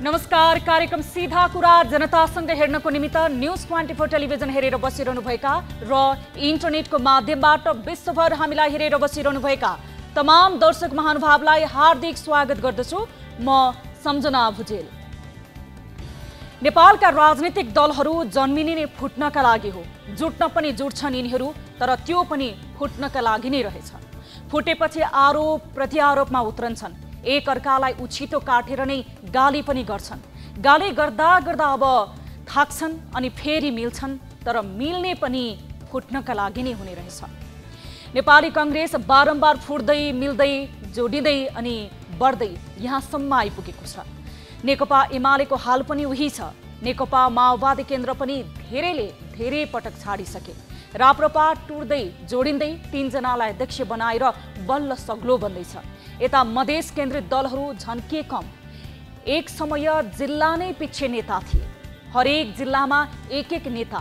नमस्कार। कार्यक्रम सीधा कुरा जनतासँग हेर्नको निमित्त न्यूज 24 टेलिभिजन हेरेर बसिरहनुभएका र इन्टरनेटको माध्यमबाट विश्वभर हामीलाई हेरेर बसिरहनुभएका तमाम दर्शक महानुभावलाई हार्दिक स्वागत गर्दछु। म सम्झना भुजेल। नेपालका राजनीतिक दलहरू जन्मिने नै फुट्नका लागि हो। जुट्न पनि जुट्छन् यिनीहरू, तर त्यो पनि फुट्नका लागि नै रहेछ। फुटेपछि आरोप प्रत्यारोपमा उत्रन्छन्। एक अर्कालाई उछिटो काटेर नै गाली पनि गर्छन्। गाली गर्दा गर्दा अब थाक्छन् अनि फेरि मिल्छन्, तर मिल्ने पनि फुट्नका लागि नै हुने रहेछ। नेपाली कांग्रेस बारम्बार फुट्दै मिल्दै जोडिँदै अनि बढ्दै यहाँसम्म आइपुगेको छ। नेकपा एमालेको हाल पनि उही छ। नेकपा माओवादी केन्द्र पनि धेरै पटक छाडिसके। राप्रपा टुट्दै जोडिँदै 3 जनालाई अध्यक्ष बनाएर बल्ल सग्लो बन्दैछ। यता मधेस केन्द्रित दलहरू झन् के कम। एक समय जिल्ला नै पिच्छे नेता थिए, हरेक जिल्लामा एक नेता।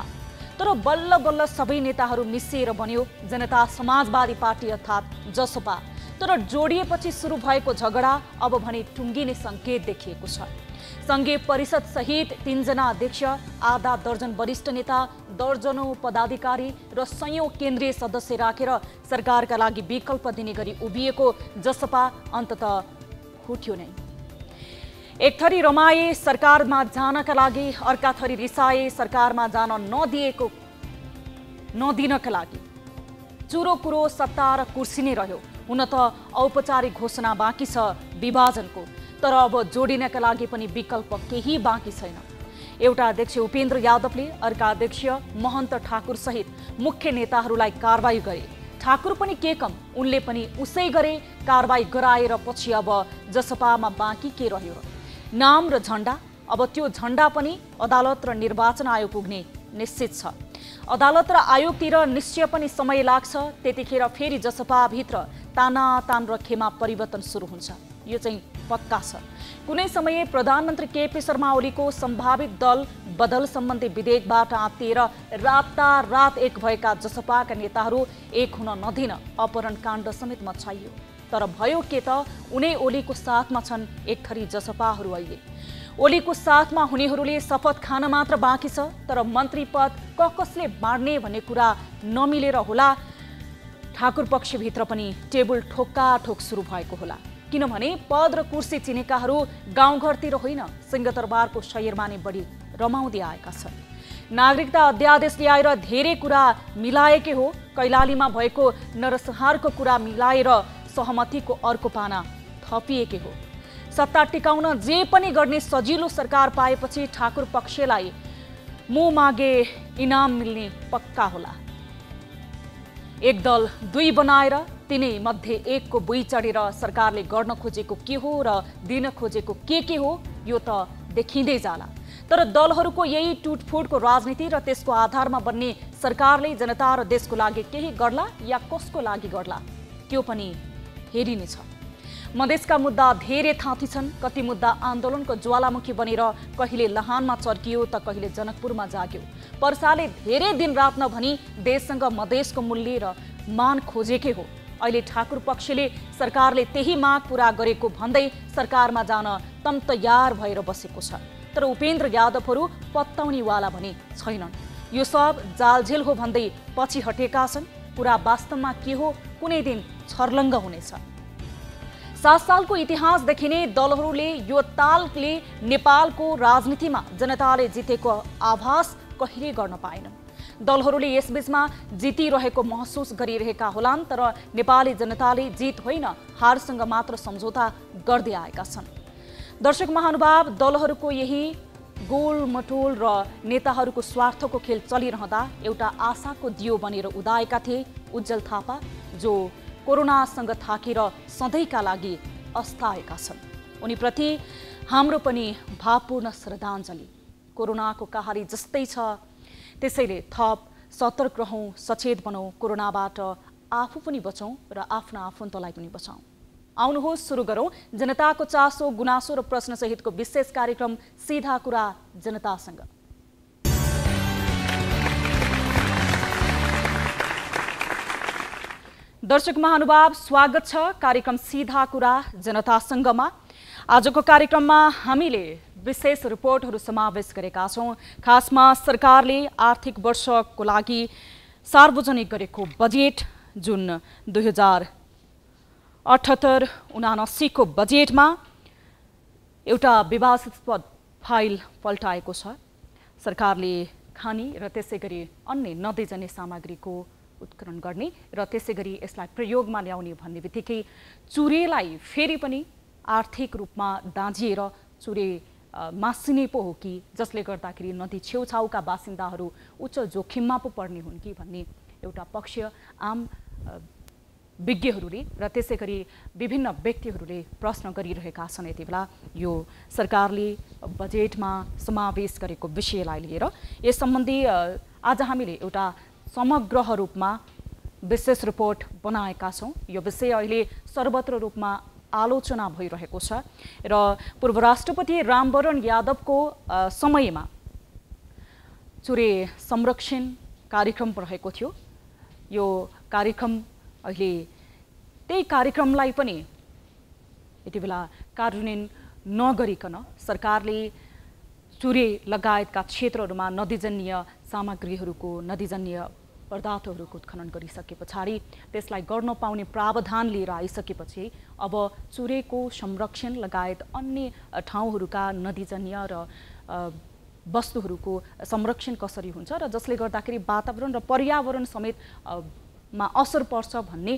तर बल्ल बल्ल सबै नेताहरू मिसिएर बन्यो जनता समाजवादी पार्टी अर्थात् जसपा। तर जोडिएपछि सुरु भएको झगडा अब भने टुङ्गिने संकेत देखिएको छ। संघीय परिषद सहित 3 जना अध्यक्ष, आधा दर्जन वरिष्ठ नेता, दर्जनौं पदाधिकारी र सयौं केन्द्रीय सदस्य राखेर सरकारका लागि विकल्प दिने गरी उभिएको जसपा अन्ततः फुट्यो नै। एक थरी रमाए सरकारमा जानका लागि, अर्का थरी रिसाए सरकारमा जान नदिनका लागि। चुरो कुरो सत्ता र कुर्सी नै रह्यो। हुन त औपचारिक घोषणा बाँकी छ विभाजनको, तर अब जोडिनका लागि पनि विकल्प केही बाँकी छैन। एउटा अध्यक्ष उपेन्द्र यादवले अर्का अध्यक्ष महन्त ठाकुर सहित मुख्य नेताहरूलाई कारबाही गरे। ठाकुर पनि के कम, उनले पनि उसै गरे। कारबाही गराएर पछि अब जसपामा बाँकी के रह्यो र? नाम र झण्डा। अब त्यो झण्डा पनि अदालत र निर्वाचन आयोग पुग्ने निश्चित छ। अदालत र आयोगतिर निश्चय पनि समय लाग्छ। त्यतिखेर फेरि जसपाभित्र तानातान र खेमा परिवर्तन सुरु हुन्छ, यो चाहिँ पक्का छ। कुनै समय प्रधानमन्त्री केपी शर्मा ओलीको सम्भावित दल बदल सम्बन्धी विधेयकबाट आत्तिएर रातारात एक भएका जसपाका नेताहरू एक हुन नदिन अपहरण काण्ड समेत मचाइयो। तर भयो के त, उनै ओलीको साथमा छन् एक थरी जसपाहरू। अहिले ओलीको साथमा हुनेहरूले शपथ खान मात्र बाँकी छ, तर मन्त्री पद कसले बाँड्ने भन्ने कुरा नमिलेर होला ठाकुर पक्षभित्र पनि टेबल ठोक्काठोक सुरु भएको होला। किनभने पद र कुर्सी चिनेकाहरू गाउँघरतिर होइन, सिंहदरबारको शहरमा नै बढी रमाउँदै आएका छन्। नागरिकता अध्यादेश ल्याएर धेरै कुरा मिलाएकै हो। कैलालीमा भएको नरसंहारको कुरा मिलाएर सहमतिको अर्को पाना थपिएकै हो। सत्ता टिकाउन जे पनि गर्ने सजिलो सरकार पाएपछि ठाकुर पक्षलाई मुँह मागे इनाम मिल्ने पक्का होला। एक दल 2 बनाएर तिनै मध्ये एकको बुई चढेर सरकारले गर्न खोजेको के हो र दिन खोजेको के हो, यो त देखिँदै जाला। तर दलहरूको यही टुटफुटको राजनीति र त्यसको आधारमा बन्ने सरकारले जनता र देशको लागि केही गर्ला या कसको लागि गर्ला, त्यो पनि हेरिनेछ। मधेसका मुद्दा धेरै थाँती छन्। कति मुद्दा आन्दोलनको ज्वालामुखी बनेर कहिले लहानमा चर्कियो त कहिले जनकपुरमा जाग्यो। पर्साले धेरै दिन रात नभनी देशसँग मधेसको मूल्य र मान खोजेकै हो। अहिले ठाकुर पक्षले सरकारले त्यही माग पूरा गरेको भन्दै सरकारमा जान तम तयार भएर बसेको छ। तर उपेन्द्र यादवहरू पत्ताउनेवाला भने छैनन्। यो सब जालझेल हो भन्दै पछि हटेका छन्। कुरा वास्तवमा के हो, कुनै दिन छर्लङ्ग हुनेछ। 7 सालको इतिहासदेखि नै दलहरूले यो तालले नेपालको राजनीतिमा जनताले जितेको आभास कहिले गर्न पाएनन्। दलहरूले यसबीचमा जितिरहेको महसुस गरिरहेका होलान्, तर नेपाली जनताले जित होइन हारसँग मात्र सम्झौता गर्दै आएका छन्। दर्शक महानुभाव, दलहरूको यही गोलमटोल र नेताहरूको स्वार्थको खेल चलिरहँदा एउटा आशाको दियो बनेर उदाएका थिए उज्जवल थापा, जो कोरोनासँग थाकेर सधैँका लागि अस्ताएका छन्। उनीप्रति हाम्रो पनि भावपूर्ण श्रद्धाञ्जली। कोरोनाको कहानी जस्तै छ, त्यसैले थप सतर्क रहौं, सचेत बनौं, कोरोनाबाट आफू पनि बचौं र आफ्ना आफन्तलाई पनि बचाउँ। आउनुहोस् सुरु गरौं जनताको चासो, गुनासो र प्रश्न सहितको विशेष कार्यक्रम सीधा कुरा जनतासँग। दर्शक महानुभाव, स्वागत छ कार्यक्रम सीधा कुरा जनतासँगमा। आजको कार्यक्रममा हामीले विशेष रिपोर्टहरू समावेश गरेका छौँ। खासमा सरकारले आर्थिक वर्षको लागि सार्वजनिक गरेको बजेट जुन 2078-79 को बजेटमा एउटा विवादास्पद फाइल पल्टाएको छ। सरकारले खानी र त्यसै गरी अन्य नदिजन्य सामग्रीको उत्खनन गर्ने र त्यसै गरी यसलाई प्रयोगमा ल्याउने भन्ने बित्तिकै चुरेलाई फेरि पनि आर्थिक रूपमा दाँजिएर चुरे मासिने पो हो कि, जसले गर्दाखेरि नदी छेउछाउका बासिन्दाहरू उच्च जोखिममा पो पर्ने हुन् कि भन्ने एउटा पक्ष आम विज्ञहरूले र त्यसै गरी विभिन्न व्यक्तिहरूले प्रश्न गरिरहेका छन्। यति बेला यो सरकारले बजेटमा समावेश गरेको विषयलाई लिएर यस सम्बन्धी आज हामीले एउटा समग्र रूपमा विशेष रिपोर्ट बनाएका छौँ। यो विषय अहिले सर्वत्र रूपमा आलोचना भइरहेको छ र पूर्व राष्ट्रपति रामवरण यादवको समयमा चुरे संरक्षण कार्यक्रम रहेको थियो। यो कार्यक्रम अहिले त्यही कार्यक्रमलाई पनि यति बेला कार्यान्वयन नगरिकन सरकारले चुरे लगायतका क्षेत्रहरूमा नदीजन्य सामग्रीहरूको नदीजन्य पदार्थहरूको उत्खनन गरिसके पछाडि त्यसलाई गर्न पाउने प्रावधान लिएर आइसकेपछि अब चुरेको संरक्षण लगायत अन्य ठाउँहरूका नदीजन्य र वस्तुहरूको संरक्षण कसरी हुन्छ र जसले गर्दाखेरि वातावरण र पर्यावरण समेत मा असर पर्छ भन्ने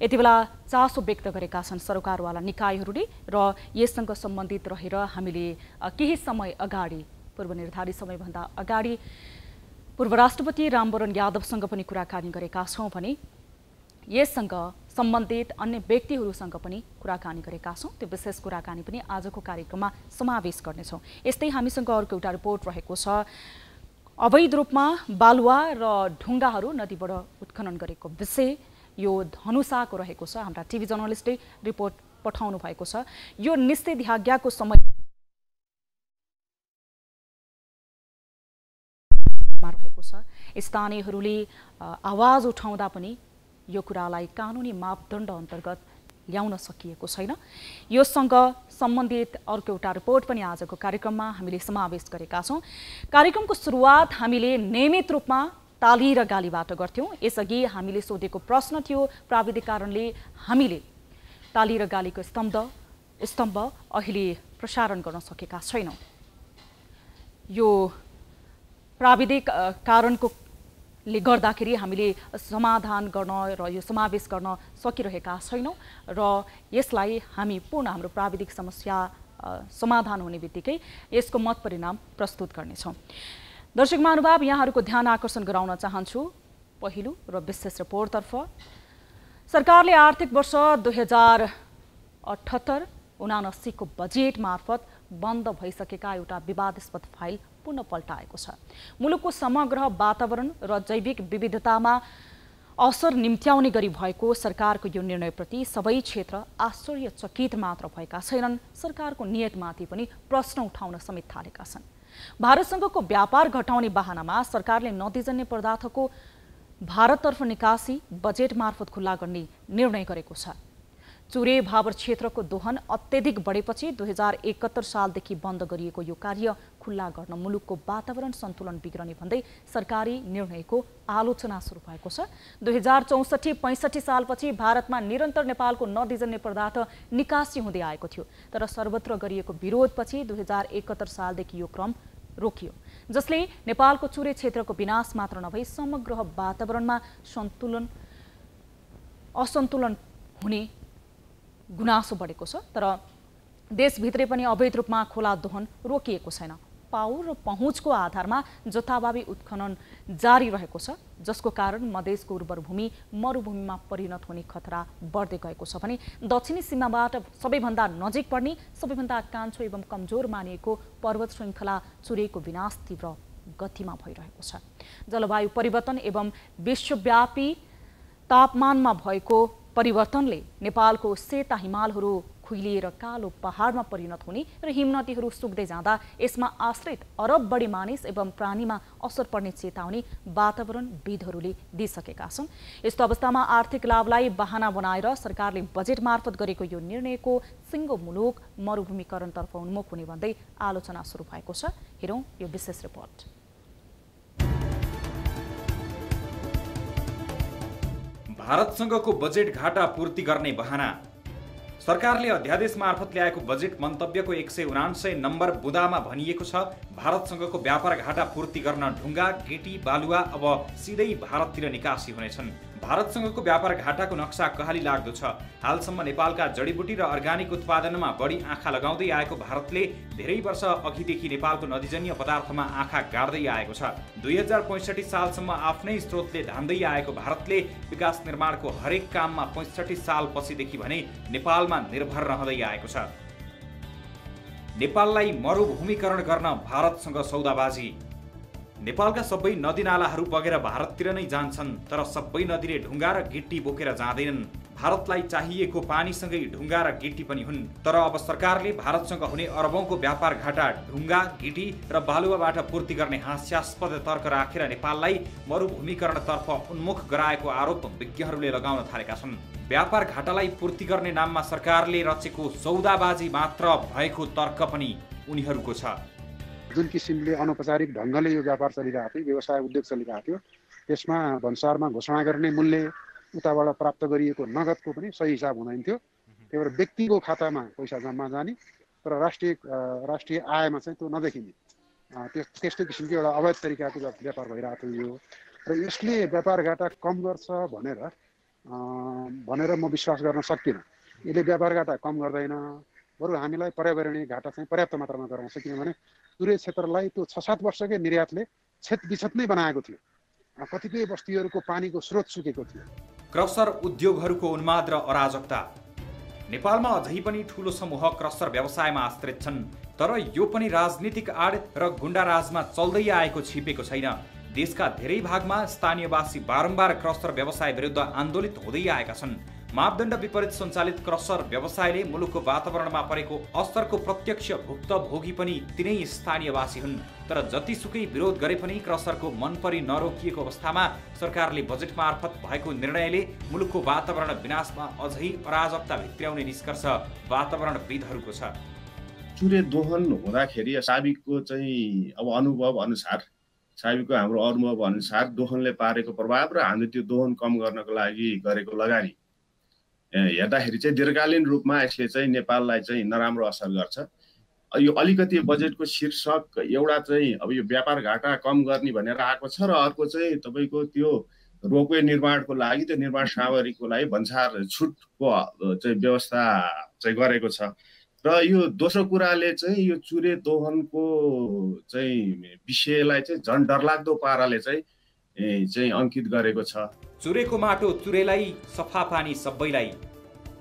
यति बेला चासो व्यक्त गरेका छन् सरकारवाला निकायहरूले र यससँग सम्बन्धित रहेर हामीले केही समय अगाडि पूर्वनिर्धारित समयभन्दा अगाडि पूर्व राष्ट्रपति रामवरण यादवसँग पनि कुराकानी गरेका छौँ भने यससँग सम्बन्धित अन्य व्यक्तिहरूसँग पनि कुराकानी गरेका छौँ। त्यो विशेष कुराकानी पनि आजको कार्यक्रममा समावेश गर्नेछौँ। यस्तै हामीसँग अर्को एउटा रिपोर्ट रहेको छ। अवैध रूपमा बालुवा र ढुङ्गाहरू नदीबाट उत्खनन गरेको विषय यो धनुषाको रहेको छ। हाम्रा टिभी जर्नलिस्टले रिपोर्ट पठाउनु भएको छ। यो निषेधाज्ञाको समय रहेको छ। स्थानीयहरूले आवाज उठाउँदा पनि यो कुरालाई कानुनी मापदण्ड अन्तर्गत ल्याउन सकिएको छैन। योसँग सम्बन्धित अर्को एउटा रिपोर्ट पनि आजको कार्यक्रममा हामीले समावेश गरेका छौँ। कार्यक्रमको सुरुवात हामीले नियमित रूपमा ताली र गालीबाट गर्थ्यौँ। यसअघि हामीले सोधेको प्रश्न थियो, प्राविधिक कारणले हामीले ताली र गालीको स्तम्भ अहिले प्रसारण गर्न सकेका छैनौँ। यो प्राविधिक कारणको ले गर्दाखेरि हामीले समाधान गर्न र यो समावेश गर्न सकिरहेका छैनौँ र यसलाई हामी पूर्ण हाम्रो प्राविधिक समस्या समाधान हुने बित्तिकै यसको मत परिणाम प्रस्तुत गर्नेछौँ। दर्शक महानुभाव, यहाँहरूको ध्यान आकर्षण गराउन चाहन्छु पहिलो र विशेष रिपोर्टतर्फ। सरकारले आर्थिक वर्ष 2078-79 को बजेट मार्फत बन्द भइसकेका एउटा विवादास्पद फाइल पुनः पल्टाएको छ। मुलुकको समग्र वातावरण र जैविक विविधतामा असर निम्त्याउने गरी भएको सरकारको यो निर्णयप्रति सबै क्षेत्र आश्चर्यचकित मात्र भएका छैनन्, सरकारको नियतमाथि पनि प्रश्न उठाउन समेत थालेका छन्। भारतसँगको व्यापार घटाउने बहानामा सरकारले नदीजन्य पदार्थको भारततर्फ निकासी बजेट मार्फत खुल्ला गर्ने निर्णय गरेको छ। चुरे भाबर क्षेत्रको दोहन अत्यधिक बढेपछि 2071 सालदेखि बन्द गरिएको यो कार्य खुल्ला गर्न मुलुकको वातावरण सन्तुलन बिग्रने भन्दै सरकारी निर्णयको आलोचना सुरु भएको छ। 2064-65 सालपछि भारतमा निरन्तर नेपालको नदीजन्य पदार्थ निकासी हुँदै आएको थियो, तर सर्वत्र गरिएको विरोधपछि 2071 सालदेखि यो क्रम रोकियो, जसले नेपालको चुरे क्षेत्रको विनाश मात्र नभई समग्र वातावरणमा असन्तुलन हुने गुनासो बढेको छ। तर देशभित्रै पनि अवैध रूपमा खोला दोहन रोकिएको छैन। पाउ र पहुँचको आधारमा जथाभावी उत्खनन जारी रहेको छ, जसको कारण मधेसको उर्वर भूमि मरुभूमिमा परिणत हुने खतरा बढ्दै गएको छ भने दक्षिणी सीमाबाट सबैभन्दा नजिक पर्ने सबैभन्दा कान्छो एवं कमजोर मानिएको पर्वत श्रृङ्खला चुरेको विनाश तीव्र गतिमा भइरहेको छ। जलवायु परिवर्तन एवं विश्वव्यापी तापमानमा भएको परिवर्तनले नेपालको सेता हिमालहरू खुइलिएर कालो पहाडमा परिणत हुने र हिमनदीहरू सुक्दै जाँदा यसमा आश्रित अरब बढी मानिस एवं प्राणीमा असर पर्ने चेतावनी वातावरणविदहरूले दिइसकेका छन्। यस्तो अवस्थामा आर्थिक लाभलाई बहाना बनाएर सरकारले बजेट मार्फत गरेको यो निर्णयको सिङ्गो मुलुक मरुभूमिकरणतर्फ उन्मुख हुने भन्दै आलोचना सुरु भएको छ। हेरौँ यो विशेष रिपोर्ट। भारतसँगको बजेट घाटा पूर्ति गर्ने बहाना। सरकारले अध्यादेश मार्फत ल्याएको बजेट मन्तव्यको 179 नम्बर बुँदामा भनिएको छ भारतसँगको व्यापार घाटा पूर्ति गर्न ढुङ्गा, गिटी, बालुवा अब सिधै भारततिर निकासी हुनेछन्। भारतसँगको व्यापार घाटाको नक्सा कहाली लाग्दो छ। हालसम्म नेपालका जडीबुटी र अर्गानिक उत्पादनमा बढी आँखा लगाउँदै आएको भारतले धेरै वर्ष अघिदेखि नेपालको नदीजन्य पदार्थमा आँखा गाड्दै आएको छ। 2065 सालसम्म आफ्नै स्रोतले धान्दै आएको भारतले विकास निर्माणको हरेक काममा 65 साल पछिदेखि भने नेपालमा निर्भर रहँदै आएको छ। नेपाललाई मरुभूमिकरण गर्न भारतसँग सौदाबाजी। नेपालका सबै नदीनालाहरू बगेर भारततिर नै जान्छन्, तर सबै नदीले ढुङ्गा र गिट्टी बोकेर जाँदैनन्। भारतलाई चाहिएको पानीसँगै ढुङ्गा र गिट्टी पनि हुन्। तर अब सरकारले भारतसँग हुने अरबौंको व्यापार घाटा ढुङ्गा, गिटी र बालुवाबाट पूर्ति गर्ने हास्यास्पद तर्क राखेर नेपाललाई मरुभूमिकरणतर्फ उन्मुख गराएको आरोप विज्ञहरूले लगाउन थालेका छन्। व्यापार घाटालाई पूर्ति गर्ने नाममा सरकारले रचेको सौदाबाजी मात्र भएको तर्क पनि उनीहरूको छ। जुन किसिमले अनौपचारिक ढङ्गले यो व्यापार चलिरहेको थियो, व्यवसाय उद्योग चलिरहेको थियो, त्यसमा भन्सारमा घोषणा गर्ने मूल्य उताबाट प्राप्त गरिएको नगदको पनि सही हिसाब हुँदैन थियो। त्यही भएर व्यक्तिको खातामा पैसा जम्मा जाने तर राष्ट्रिय आयमा चाहिँ त्यो नदेखिने त्यस्तै किसिमको एउटा अवैध तरिकाको व्यापार भइरहेको थियो। र यसले व्यापार घाटा कम गर्छ भनेर म विश्वास गर्न सक्दिनँ। यसले व्यापार घाटा कम गर्दैन, बरु हामीलाई पर्यावरणीय घाटा चाहिँ पर्याप्त मात्रामा गराउँछ। किनभने सूर्य क्षेत्रलाई त्यो 6-7 वर्षकै निर्यातले क्षत नै बनाएको थियो। कतिपय बस्तीहरूको पानीको स्रोत सुकेको थियो। क्रसर उद्योगहरूको उन्माद र अराजकता। नेपालमा अझै पनि ठूलो समूह क्रसर व्यवसायमा आश्रित छन्, तर यो पनि राजनीतिक आड र गुण्डाराजमा चल्दै आएको छिपेको छैन। देशका धेरै भागमा स्थानीयवासी बारम्बार क्रसर व्यवसाय विरुद्ध आन्दोलित हुँदै आएका छन्। मापदण्ड विपरीत सञ्चालित क्रसर व्यवसायले मुलुकको वातावरणमा परेको असरको प्रत्यक्ष भुक्तभोगी पनि तिनै स्थानीयवासी हुन्। तर जतिसुकै विरोध गरे पनि क्रसरको मनपरी नरोकिएको अवस्थामा सरकारले बजेट मार्फत भएको निर्णयले मुलुकको वातावरण विनाशमा अझै अराजकता भित्र्याउने निष्कर्ष वातावरणविदहरूको छ। चुरे दोहन हुँदाखेरि साबिकको चाहिँ अब अनुभव अनुसार हाम्रो अनुभव अनुसार दोहनले पारेको प्रभाव र हामीले त्यो दोहन कम गर्नको लागि गरेको लगानी हेर्दाखेरि चाहिँ दीर्घकालीन रूपमा यसले चाहिँ नेपाललाई चाहिँ नराम्रो असर गर्छ। यो अलिकति बजेटको शीर्षक एउटा चाहिँ अब यो व्यापार घाटा कम गर्ने भनेर आएको छ र अर्को चाहिँ तपाईँको त्यो रोपवे निर्माणको लागि त्यो निर्माण सामग्रीको लागि भन्सार छुटको चाहिँ व्यवस्था चाहिँ गरेको छ। र यो दोस्रो कुराले चाहिँ यो चुरे दोहनको चाहिँ विषयलाई चाहिँ झन् डरलाग्दो पाराले चाहिँ अंकित गरेको छ। चुरेको माटो चुरेलाई, सफा पानी सबैलाई।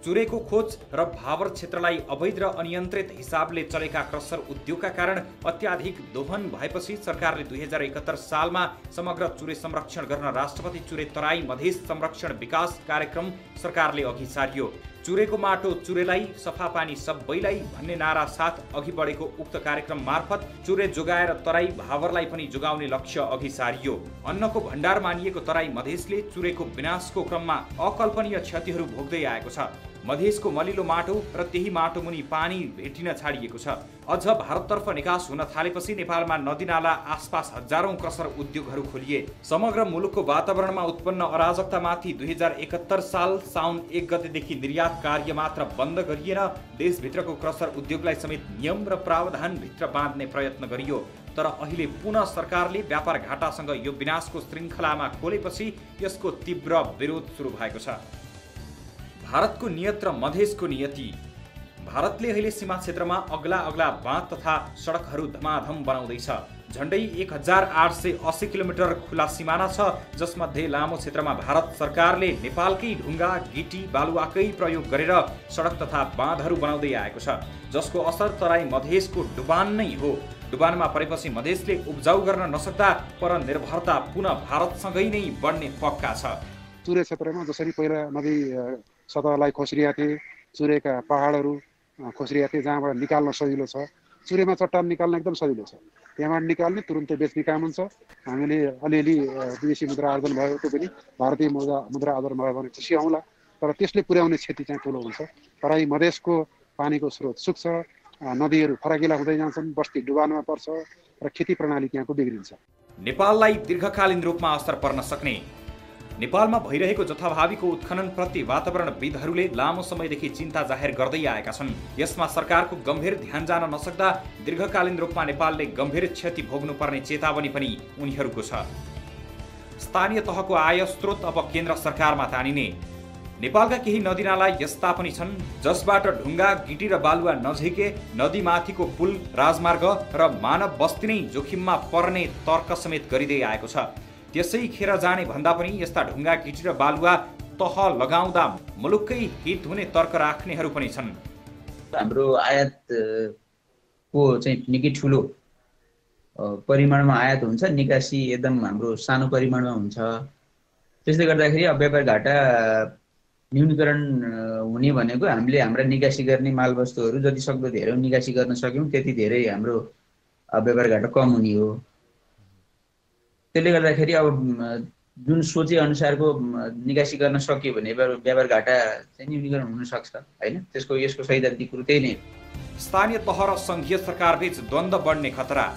चुरेको खोज र भावर क्षेत्रलाई अवैध र अनियन्त्रित हिसाबले चलेका क्रसर उद्योगका कारण अत्याधिक दोहन भएपछि सरकारले 2071 सालमा समग्र चुरे संरक्षण गर्न राष्ट्रपति चुरे तराई मधेस संरक्षण विकास कार्यक्रम सरकारले अघि सारियो। चुरेको माटो चुरेलाई, सफा पानी सबैलाई भन्ने नारा साथ अघि बढेको उक्त कार्यक्रम मार्फत चुरे जोगाएर तराई भावरलाई पनि जोगाउने लक्ष्य अघि सारियो। अन्नको भण्डार मानिएको तराई मधेसले चुरेको विनाशको क्रममा अकल्पनीय क्षतिहरू भोग्दै आएको छ। मधेसको मलिलो माटो र त्यही माटो मुनि पानी भेटिन छाडिएको छ। अझ भारततर्फ निकास हुन थालेपछि नेपालमा नदीनाला आसपास हजारौं क्रसर उद्योगहरू खोलिए। समग्र मुलुकको वातावरणमा उत्पन्न अराजकतामाथि 2071 साल साउन 1 गतेदेखि निर्यात कार्य मात्र बन्द गरिएन, देशभित्रको क्रसर उद्योगलाई समेत नियम र प्रावधान भित्र बाँध्ने प्रयत्न गरियो। तर अहिले पुनः सरकारले व्यापार घाटासँग यो विनाशको श्रृङ्खलामा खोलेपछि यसको तीव्र विरोध सुरु भएको छ। भारतको नियत र मधेसको नियति। भारतले अहिले सीमा क्षेत्रमा अग्ला बाँध तथा सडकहरू धमाधम बनाउँदैछ। झण्डै 1880 किलोमिटर खुला सिमाना छ, जसमध्ये लामो क्षेत्रमा भारत सरकारले नेपालकै ढुङ्गा, गिटी, बालुवाकै प्रयोग गरेर सडक तथा बाँधहरू बनाउँदै आएको छ, जसको असर तराई मधेसको डुबान नै हो। डुबानमा परेपछि मधेसले उब्जाउ गर्न नसक्दा परनिर्भरता पुनः भारतसँगै नै बढ्ने पक्का छ। चुरे क्षेत्रमा जसरी पहिला नदी सतहलाई खोसिरहेका थिए, चुरेका पहाडहरू खोस्रियाते जहाँबाट निकाल्न सजिलो छ। चुरेमा चट्टान निकाल्न एकदम सजिलो छ, त्यहाँबाट निकाल्ने तुरुन्तै बेच्ने काम हुन्छ। हामीले अलिअलि विदेशी मुद्रा आर्जन भयो त्यो पनि भारतीय मुद्रा आर्जन भयो भने खुसी हौँला, तर त्यसले पुर्याउने क्षति चाहिँ ठुलो हुन्छ। तराई मधेसको पानीको स्रोत सुक्छ, नदीहरू फराकिला हुँदै जान्छन्, बस्ती डुबानमा पर्छ र खेती प्रणाली त्यहाँको बिग्रिन्छ। नेपाललाई दीर्घकालीन रूपमा असर पर्न सक्ने नेपालमा भइरहेको जथाभावीको उत्खननप्रति वातावरणविदहरूले लामो समयदेखि चिन्ता जाहेर गर्दै आएका छन्। यसमा सरकारको गम्भीर ध्यान जान नसक्दा दीर्घकालीन रूपमा नेपालले गम्भीर क्षति भोग्नुपर्ने चेतावनी पनि उनीहरूको छ। स्थानीय तहको आय स्रोत अब केन्द्र सरकारमा तानिने। नेपालका केही नदीनाला यस्ता पनि छन् जसबाट ढुङ्गा, गिटी र बालुवा नझिके नदीमाथिको पुल, राजमार्ग र मानव बस्ती नै जोखिममा पर्ने तर्क समेत गरिँदै आएको छ। त्यसै खेर जाने भन्दा पनि यस्ता ढुङ्गा, गिटी र बालुवा तह लगाउँदा मुलुककै हित हुने तर्क राख्नेहरू पनि छन्। हाम्रो आयातको चाहिँ निकै ठुलो परिमाणमा आयात हुन्छ, निकासी एकदम हाम्रो सानो परिमाणमा हुन्छ। त्यसले गर्दाखेरि अब व्यापार घाटा न्यूनीकरण हुने भनेको हामीले हाम्रा निकासी गर्ने मालवस्तुहरू जति सक्दो धेरै निकासी गर्न सक्यौँ त्यति धेरै हाम्रो व्यापार घाटा कम हुने हो। त्यसले गर्दाखेरि अब जुन सोचे अनुसारको निकासी गर्न सकियो भने व्यापार घाटा चाहिँ न्यूनीकरण हुन सक्छ हैन। यसको सैद्धान्तिक कुरो त्यही नै हो। स्थानीय तह र संघीय सरकारबीच द्वन्द्व बढ्ने खतरा।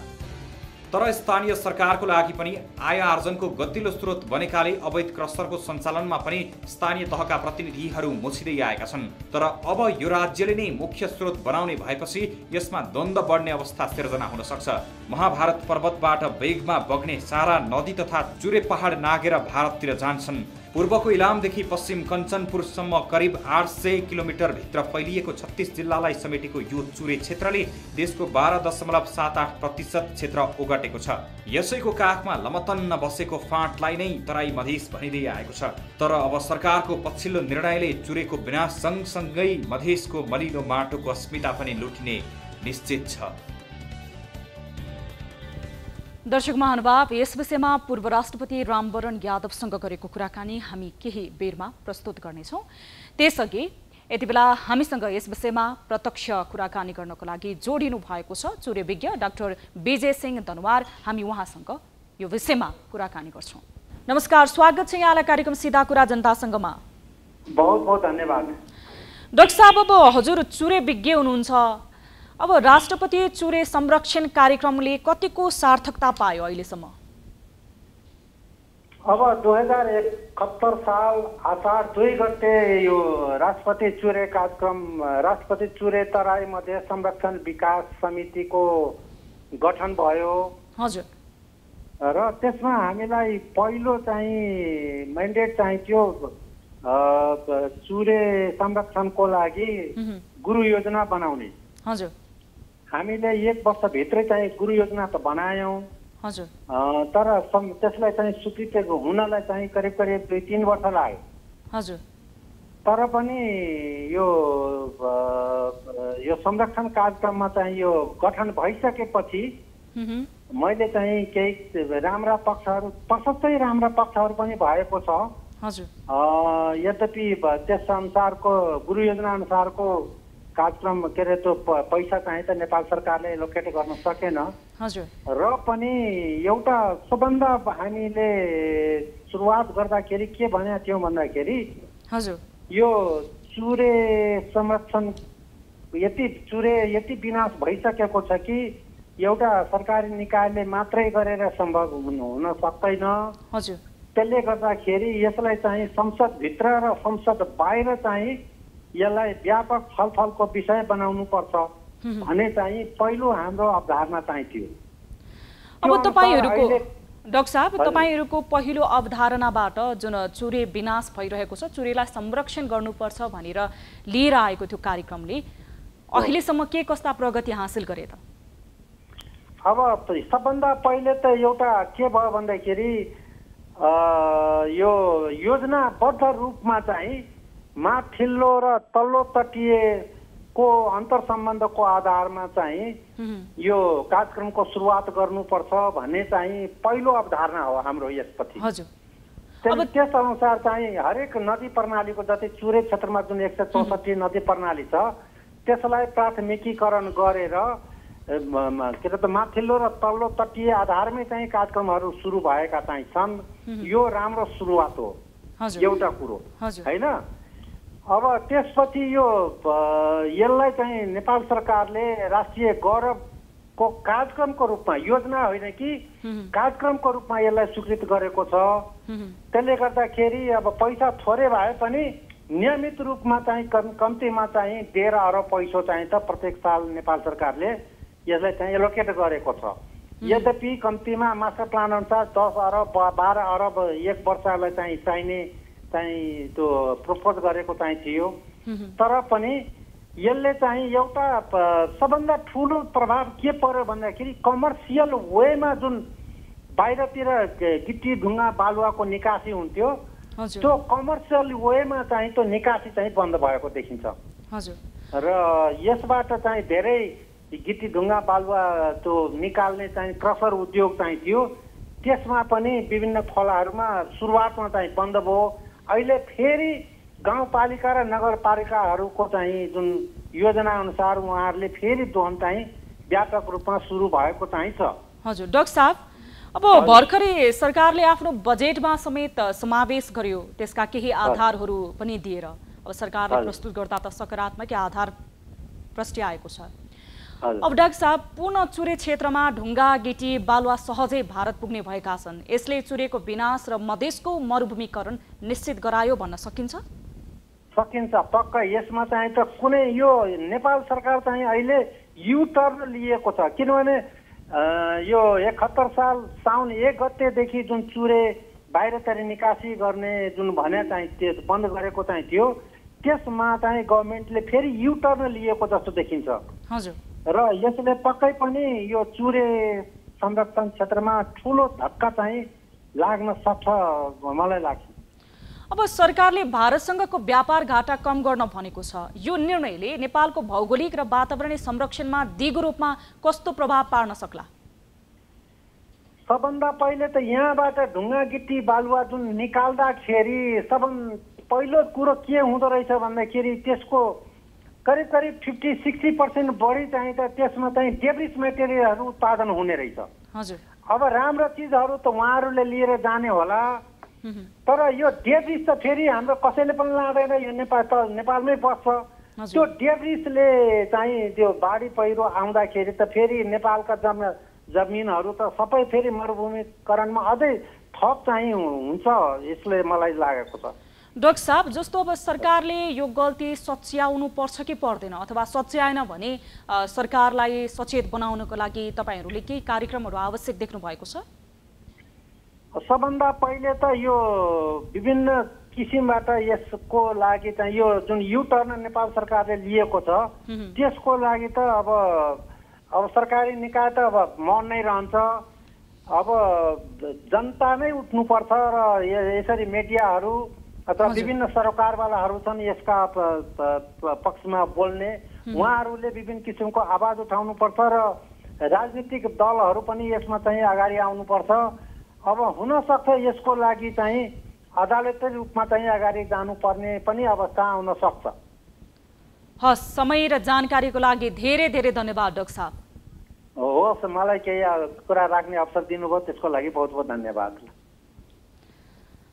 तर स्थानीय सरकारको लागि पनि आय आर्जनको गतिलो स्रोत बनेकाले अवैध क्रसरको सञ्चालनमा पनि स्थानीय तहका प्रतिनिधिहरू मुछिँदै आएका छन्। तर अब यो राज्यले नै मुख्य स्रोत बनाउने भएपछि यसमा द्वन्द्व बढ्ने अवस्था सिर्जना हुन सक्छ। महाभारत पर्वतबाट वेगमा बग्ने सारा नदी तथा चुरे पहाड नागेर भारततिर जान्छन्। पूर्वको इलामदेखि पश्चिम कञ्चनपुरसम्म करिब 800 किलोमिटर भित्र फैलिएको 36 जिल्लालाई समेटेको यो चुरे क्षेत्रले देशको 12.78% क्षेत्र ओगटेको छ। यसैको काखमा लमतन्न बसेको फाँटलाई नै तराई मधेस भनिँदै आएको छ। तर अब सरकारको पछिल्लो निर्णयले चुरेको विनाश सँगसँगै मधेसको मलिलो माटोको अस्मिता पनि लुटिने निश्चित छ। दर्शक महानुभाव, यस विषयमा पूर्व राष्ट्रपति रामवरण यादवसँग गरेको कुराकानी हामी केही बेरमा प्रस्तुत गर्नेछौँ। त्यसअघि यति बेला हामीसँग यस विषयमा प्रत्यक्ष कुराकानी गर्नको लागि जोडिनु भएको छ चुरे विज्ञ डाक्टर विजय सिंह दनवार। हामी उहाँसँग यो विषयमा कुराकानी गर्छौँ। नमस्कार, स्वागत छ यहाँलाई कार्यक्रम सीधा कुरा जनतासँगमा। बहुत बहुत धन्यवाद। डाक्टर साहब, अब हजुर चुरे विज्ञ हुनुहुन्छ, अब राष्ट्रपति चुरे संरक्षण कार्यक्रमले कतिको सार्थकता पायो अहिलेसम्म? अब 2071 साल आषाढ 2 गते यो राष्ट्रपति चुरे कार्यक्रम, राष्ट्रपति चुरे तराई मधेस संरक्षण विकास समितिको गठन भयो। हजुर। र त्यसमा हामीलाई पहिलो चाहिँ म्यान्डेट चाहिँ थियो चुरे संरक्षणको लागि गुरु योजना बनाउने। हजुर। हामीले 1 वर्षभित्रै चाहिँ गुरु योजना त बनायौँ। हजुर। तर त्यसलाई चाहिँ स्वीकृति हुनलाई चाहिँ करिब 2-3 वर्ष लाग्यो। हजुर। तर पनि यो संरक्षण कार्यक्रममा चाहिँ यो गठन भइसकेपछि मैले चाहिँ केही राम्रा पक्षहरू, प्रशस्तै राम्रा पक्षहरू पनि भएको छ। हजुर। यद्यपि त्यस अनुसारको गुरु योजना अनुसारको कार्यक्रम के अरे त्यो पैसा चाहिँ त नेपाल सरकारले एलोकेट गर्न सकेन। हजुर। र पनि एउटा सबभन्दा हामीले सुरुवात गर्दाखेरि के भनेको थियौँ भन्दाखेरि हजुर यो चुरे संरक्षण यति विनाश भइसकेको छ कि एउटा सरकारी निकायले मात्रै गरेर सम्भव हुन सक्दैन। हजुर। त्यसले गर्दाखेरि यसलाई चाहिँ संसदभित्र र संसद बाहिर चाहिँ यसलाई व्यापक छलफलको विषय बनाउनु पर्छ भन्ने चाहिँ पहिलो हाम्रो अवधारणा चाहिँ थियो। अब तपाईहरुको डाक्टर साहब, तपाईहरुको पहिलो अवधारणाबाट जुन चुरे विनाश भइरहेको छ, चुरेलाई संरक्षण गर्नुपर्छ भनेर लिएर आएको थियो कार्यक्रमले, अहिलेसम्म के कस्ता प्रगति हासिल गरे त? अब सबभन्दा पहिले त एउटा के भयो भन्दाखेरि यो योजनाबद्ध रूपमा चाहिँ माथिल्लो र तल्लो तटीयको अन्तर सम्बन्धको आधारमा चाहिँ यो कार्यक्रमको सुरुवात गर्नुपर्छ भन्ने चाहिँ पहिलो अवधारणा हो हाम्रो यसपछि। हजुर। त्यस अनुसार चाहिँ हरेक नदी प्रणालीको जति चुरे क्षेत्रमा जुन 164 नदी प्रणाली छ त्यसलाई प्राथमिकीकरण गरेर के अरे माथिल्लो र तल्लो तटीय आधारमै चाहिँ कार्यक्रमहरू सुरु भएका चाहिँ छन्। यो राम्रो सुरुवात हो एउटा कुरो हैन। अब त्यसपछि यो यसलाई चाहिँ नेपाल सरकारले राष्ट्रिय गौरवको कार्यक्रमको रूपमा, योजना होइन कि कार्यक्रमको रूपमा यसलाई स्वीकृत गरेको छ। त्यसले गर्दाखेरि अब पैसा थोरै भए पनि नियमित रूपमा चाहिँ कम्तीमा चाहिँ 13 अरब पैसा चाहिँ त प्रत्येक साल नेपाल सरकारले यसलाई चाहिँ एलोकेट गरेको छ। यद्यपि कम्तीमा मास्टर प्लान अनुसार 10 अरब 12 अरब एक वर्षलाई चाहिँ चाहिने चाहिँ त्यो प्रपोज गरेको चाहिँ थियो। तर पनि यसले चाहिँ एउटा सबभन्दा ठुलो प्रभाव के पर्यो भन्दाखेरि कमर्सियल वेमा जुन बाहिरतिर गिटी ढुङ्गा बालुवाको निकासी हुन्थ्यो त्यो कमर्सियल वेमा चाहिँ त्यो निकासी चाहिँ बन्द भएको देखिन्छ। र यसबाट चाहिँ धेरै गिटी ढुङ्गा बालुवा त्यो निकाल्ने चाहिँ क्रसर उद्योग चाहिँ थियो, त्यसमा पनि विभिन्न खोलाहरूमा सुरुवातमा चाहिँ बन्द भयो। अहिले फेरि गाउँपालिका र नगरपालिकाहरूको चाहिँ जुन योजना अनुसार उहाँहरूले फेरि दोहन चाहिँ व्यापक रूपमा सुरु भएको चाहिँ छ। हजुर डाक्टर साहब, अब भर्खरै सरकारले आफ्नो बजेटमा समेत समावेश गर्यो, त्यसका केही आधारहरू पनि दिएर। अब सरकारले प्रस्तुत गर्दा त सकारात्मक आधार प्रस्ट्याएको छ। अब डाक्टर साहब, पूर्ण चुरे क्षेत्रमा ढुङ्गा गिटी बालुवा सहजै भारत पुग्ने भएका छन्। यसले चुरेको विनाश र मधेसको मरुभूमिकरण निश्चित गरायो भन्न सकिन्छ? सकिन्छ पक्का। यसमा चाहिँ त कुनै यो नेपाल सरकार चाहिँ अहिले युटर्न लिएको छ। किनभने यो 71 साल साउन 1 गतेदेखि जुन चुरे बाहिरतिर निकासी गर्ने जुन भने चाहिँ त्यो बन्द गरेको चाहिँ थियो, त्यसमा चाहिँ गभर्मेन्टले फेरि युटर्न लिएको जस्तो देखिन्छ। हजुर। र यसले पक्कै पनि यो चुरे संरक्षण क्षेत्रमा ठुलो धक्का चाहिँ लाग्न सक्छ मलाई लाग्छ। अब सरकारले भारतसँगको व्यापार घाटा कम गर्न भनेको छ। यो निर्णयले नेपालको भौगोलिक र वातावरणीय संरक्षणमा दिगो रूपमा कस्तो प्रभाव पार्न सक्ला? सबभन्दा पहिले त यहाँबाट ढुङ्गा गिटी बालुवा जुन निकाल्दाखेरि पहिलो कुरो के हुँदो रहेछ भन्दाखेरि त्यसको करिब 50-60% बढी चाहिँ त त्यसमा चाहिँ डेब्रिस मेटेरियलहरू उत्पादन हुने रहेछ। हजुर। अब राम्रो चिजहरू त उहाँहरूले लिएर जाने होला, तर यो डेब्रिस त फेरि हाम्रो कसैले पनि लाँदैन, यो नेपालमै बस्छ। त्यो डेब्रिसले चाहिँ त्यो बाढी पहिरो आउँदाखेरि त फेरि नेपालका जमिनहरू त सबै फेरि मरुभूमिकरणमा अझै थप चाहिँ हुन्छ, यसले मलाई लागेको छ। डाक्टर साहब, जस्तो अब सरकारले यो गल्ती सच्याउनु पर्छ कि पर्दैन, अथवा सच्याएन भने सरकारलाई सचेत बनाउनको लागि तपाईहरूले केही कार्यक्रमहरू आवश्यक देख्नु भएको छ? सबभन्दा पहिले त यो विभिन्न किसिमबाट यसको लागि चाहिँ यो जुन युटर्न नेपाल सरकारले लिएको छ त्यसको लागि त अब सरकारी निकाय त अब मन नै रहन्छ। अब जनता नै उठ्नुपर्छ र यसरी मिडियाहरू अथवा विभिन्न सरकारवालाहरू छन् यसका पक्षमा बोल्ने, उहाँहरूले विभिन्न किसिमको आवाज उठाउनुपर्छ र राजनीतिक दलहरू पनि यसमा चाहिँ अगाडि आउनुपर्छ। अब हुनसक्छ यसको लागि चाहिँ अदालती रूपमा चाहिँ अगाडि जानुपर्ने पनि अवस्था आउन सक्छ। हस्, समय र जानकारीको लागि धेरै धेरै धन्यवाद डाक्टर साहब। होस्, मलाई केही कुरा राख्ने अवसर दिनुभयो त्यसको लागि बहुत बहुत धन्यवाद।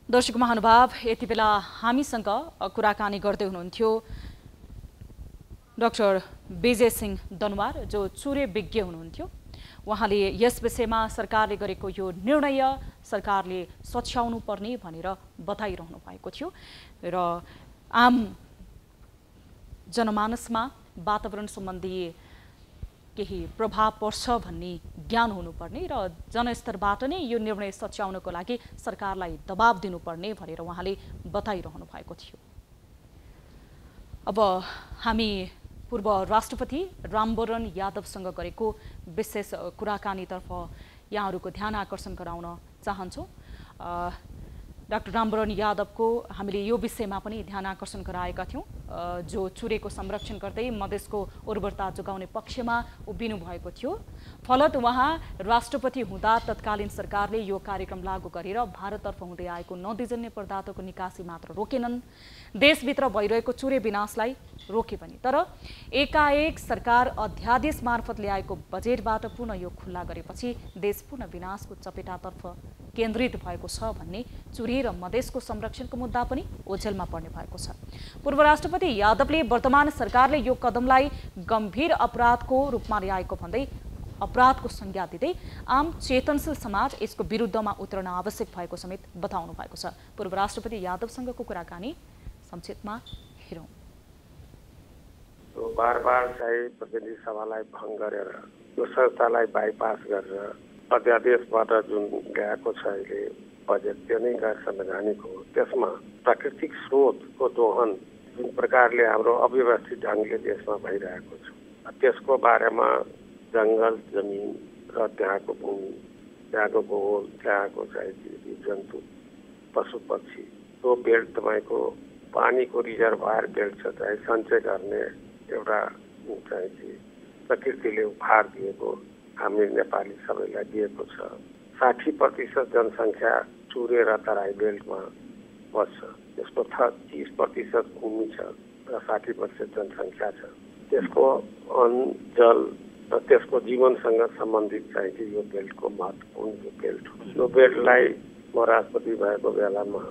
दर्शक महानुभाव, यति बेला हामीसँग कुराकानी गर्दै हुनुहुन्थ्यो डाक्टर विजय सिंह दनवार, जो चुरे विज्ञ हुनुहुन्थ्यो। उहाँले यस विषयमा सरकारले गरेको यो निर्णय सरकारले सच्याउनु पर्ने भनेर बताइरहनु भएको थियो र आम जनमानसमा वातावरण सम्बन्धी केही प्रभाव पर्छ भन्ने ज्ञान हुनुपर्ने र जनस्तरबाट नै यो निर्णय सच्याउनको लागि सरकारलाई दबाब दिनुपर्ने भनेर उहाँले बताइरहनु भएको थियो। अब हामी पूर्व राष्ट्रपति रामवरण यादवसँग गरेको विशेष कुराकानीतर्फ यहाँहरूको ध्यान आकर्षण गराउन चाहन्छौँ। डाक्टर रामवरण यादवको हामीले यो विषयमा पनि ध्यान आकर्षण गराएका थियौँ, जो चुरेको संरक्षण गर्दै मधेसको उर्वरता जोगाउने पक्षमा उभिनु भएको थियो। फलत उहाँ राष्ट्रपति हुँदा तत्कालीन सरकारले यो कार्यक्रम लागू गरेर भारततर्फ हुँदै आएको नदीजन्य पदार्थको निकासी मात्र रोकेनन्, देशभित्र भइरहेको चुरे विनाशलाई रोके पनि। तर एकाएक सरकार अध्यादेश मार्फत ल्याएको बजेटबाट पुनः यो खुल्ला गरेपछि देश पुनः विनाशको चपेटातर्फ केन्द्रित भएको छ भन्ने चुरे र मधेसको संरक्षणको मुद्दा पनि ओझेलमा पर्ने भएको छ। पूर्व राष्ट्रपति यादवले वर्तमान सरकारले यो कदमलाई गम्भीर अपराधको रूपमा ल्याएको भन्दै अपराधको संज्ञा दिँदै आम चेतनशील समाज यसको विरुद्धमा उत्रन आवश्यक भएको समेत बताउनु भएको छ। पूर्व राष्ट्रपति यादवसँगको कुराकानी संक्षेपमा हेरौँ। बार चाहिँ प्रतिनिधि सभालाई भङ्ग गरेर यो संस्थालाई बाइपास गरेर अध्यादेशबाट जुन ल्याएको छ अहिले बजेट, त्यो नै गैर संवैधानिक हो। त्यसमा प्राकृतिक स्रोतको दोहन जुन प्रकारले हाम्रो अव्यवस्थित ढङ्गले देशमा भइरहेको छ, त्यसको बारेमा जङ्गल जमिन र त्यहाँको भूमि, त्यहाँको भूगोल, त्यहाँको चाहिँ जीवजन्तु, पशु पक्षी, त्यो बेल्ट तपाईँको पानीको रिजर्भायर बेल्ट छ, चाहिँ सञ्चय गर्ने एउटा चाहिँ प्रकृतिले उपहार दिएको हामी नेपाली सबैलाई दिएको छ। 60% जनसङ्ख्या चुरे र तराई बेल्टमा बस्छ। त्यसको 30% भूमि छ र 60% जनसङ्ख्या छ। त्यसको अन्न, जल र त्यसको जीवनसँग सम्बन्धित चाहिँ यो बेल्टको महत्त्वपूर्ण यो बेल्ट हो। यो बेल्टलाई म राष्ट्रपति भएको बेलामा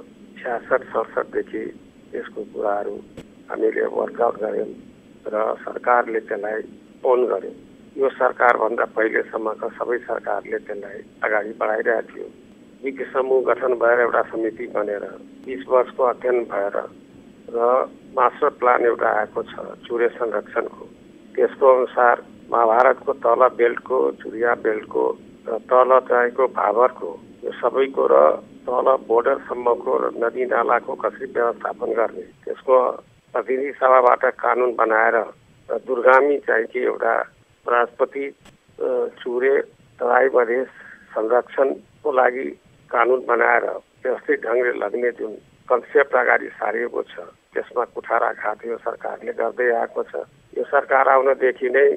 66-67देखि यसको कुराहरू हामीले वर्कआउट गऱ्यौँ र सरकारले त्यसलाई ओन गर्यो। यो सरकारभन्दा पहिलेसम्मका सबै सरकारले त्यसलाई अगाडि बढाइरहेको थियो। विज्ञ समूह गठन भएर एउटा समिति बनेर 20 वर्षको अध्ययन भएर र मास्टर प्लान एउटा आएको छ चुरे संरक्षणको। त्यसको अनुसार महाभारतको तल बेल्टको, चुरिया बेल्टको र तल चाहिएको भावरको, यो सबैको र तल बोर्डरसम्मको नदी नालाको कसरी व्यवस्थापन गर्ने, त्यसको प्रतिनिधि सभाबाट कानुन बनाएर र दूरगामी चाहिँ एउटा राष्ट्रपति चुरे तराई मधेस संरक्षणको लागि कानुन बनाएर व्यवस्थित ढङ्गले लग्ने जुन कन्सेप्ट अगाडि सारिएको छ, त्यसमा कुठाराघात यो सरकारले गर्दै आएको छ। यो सरकार आउनदेखि नै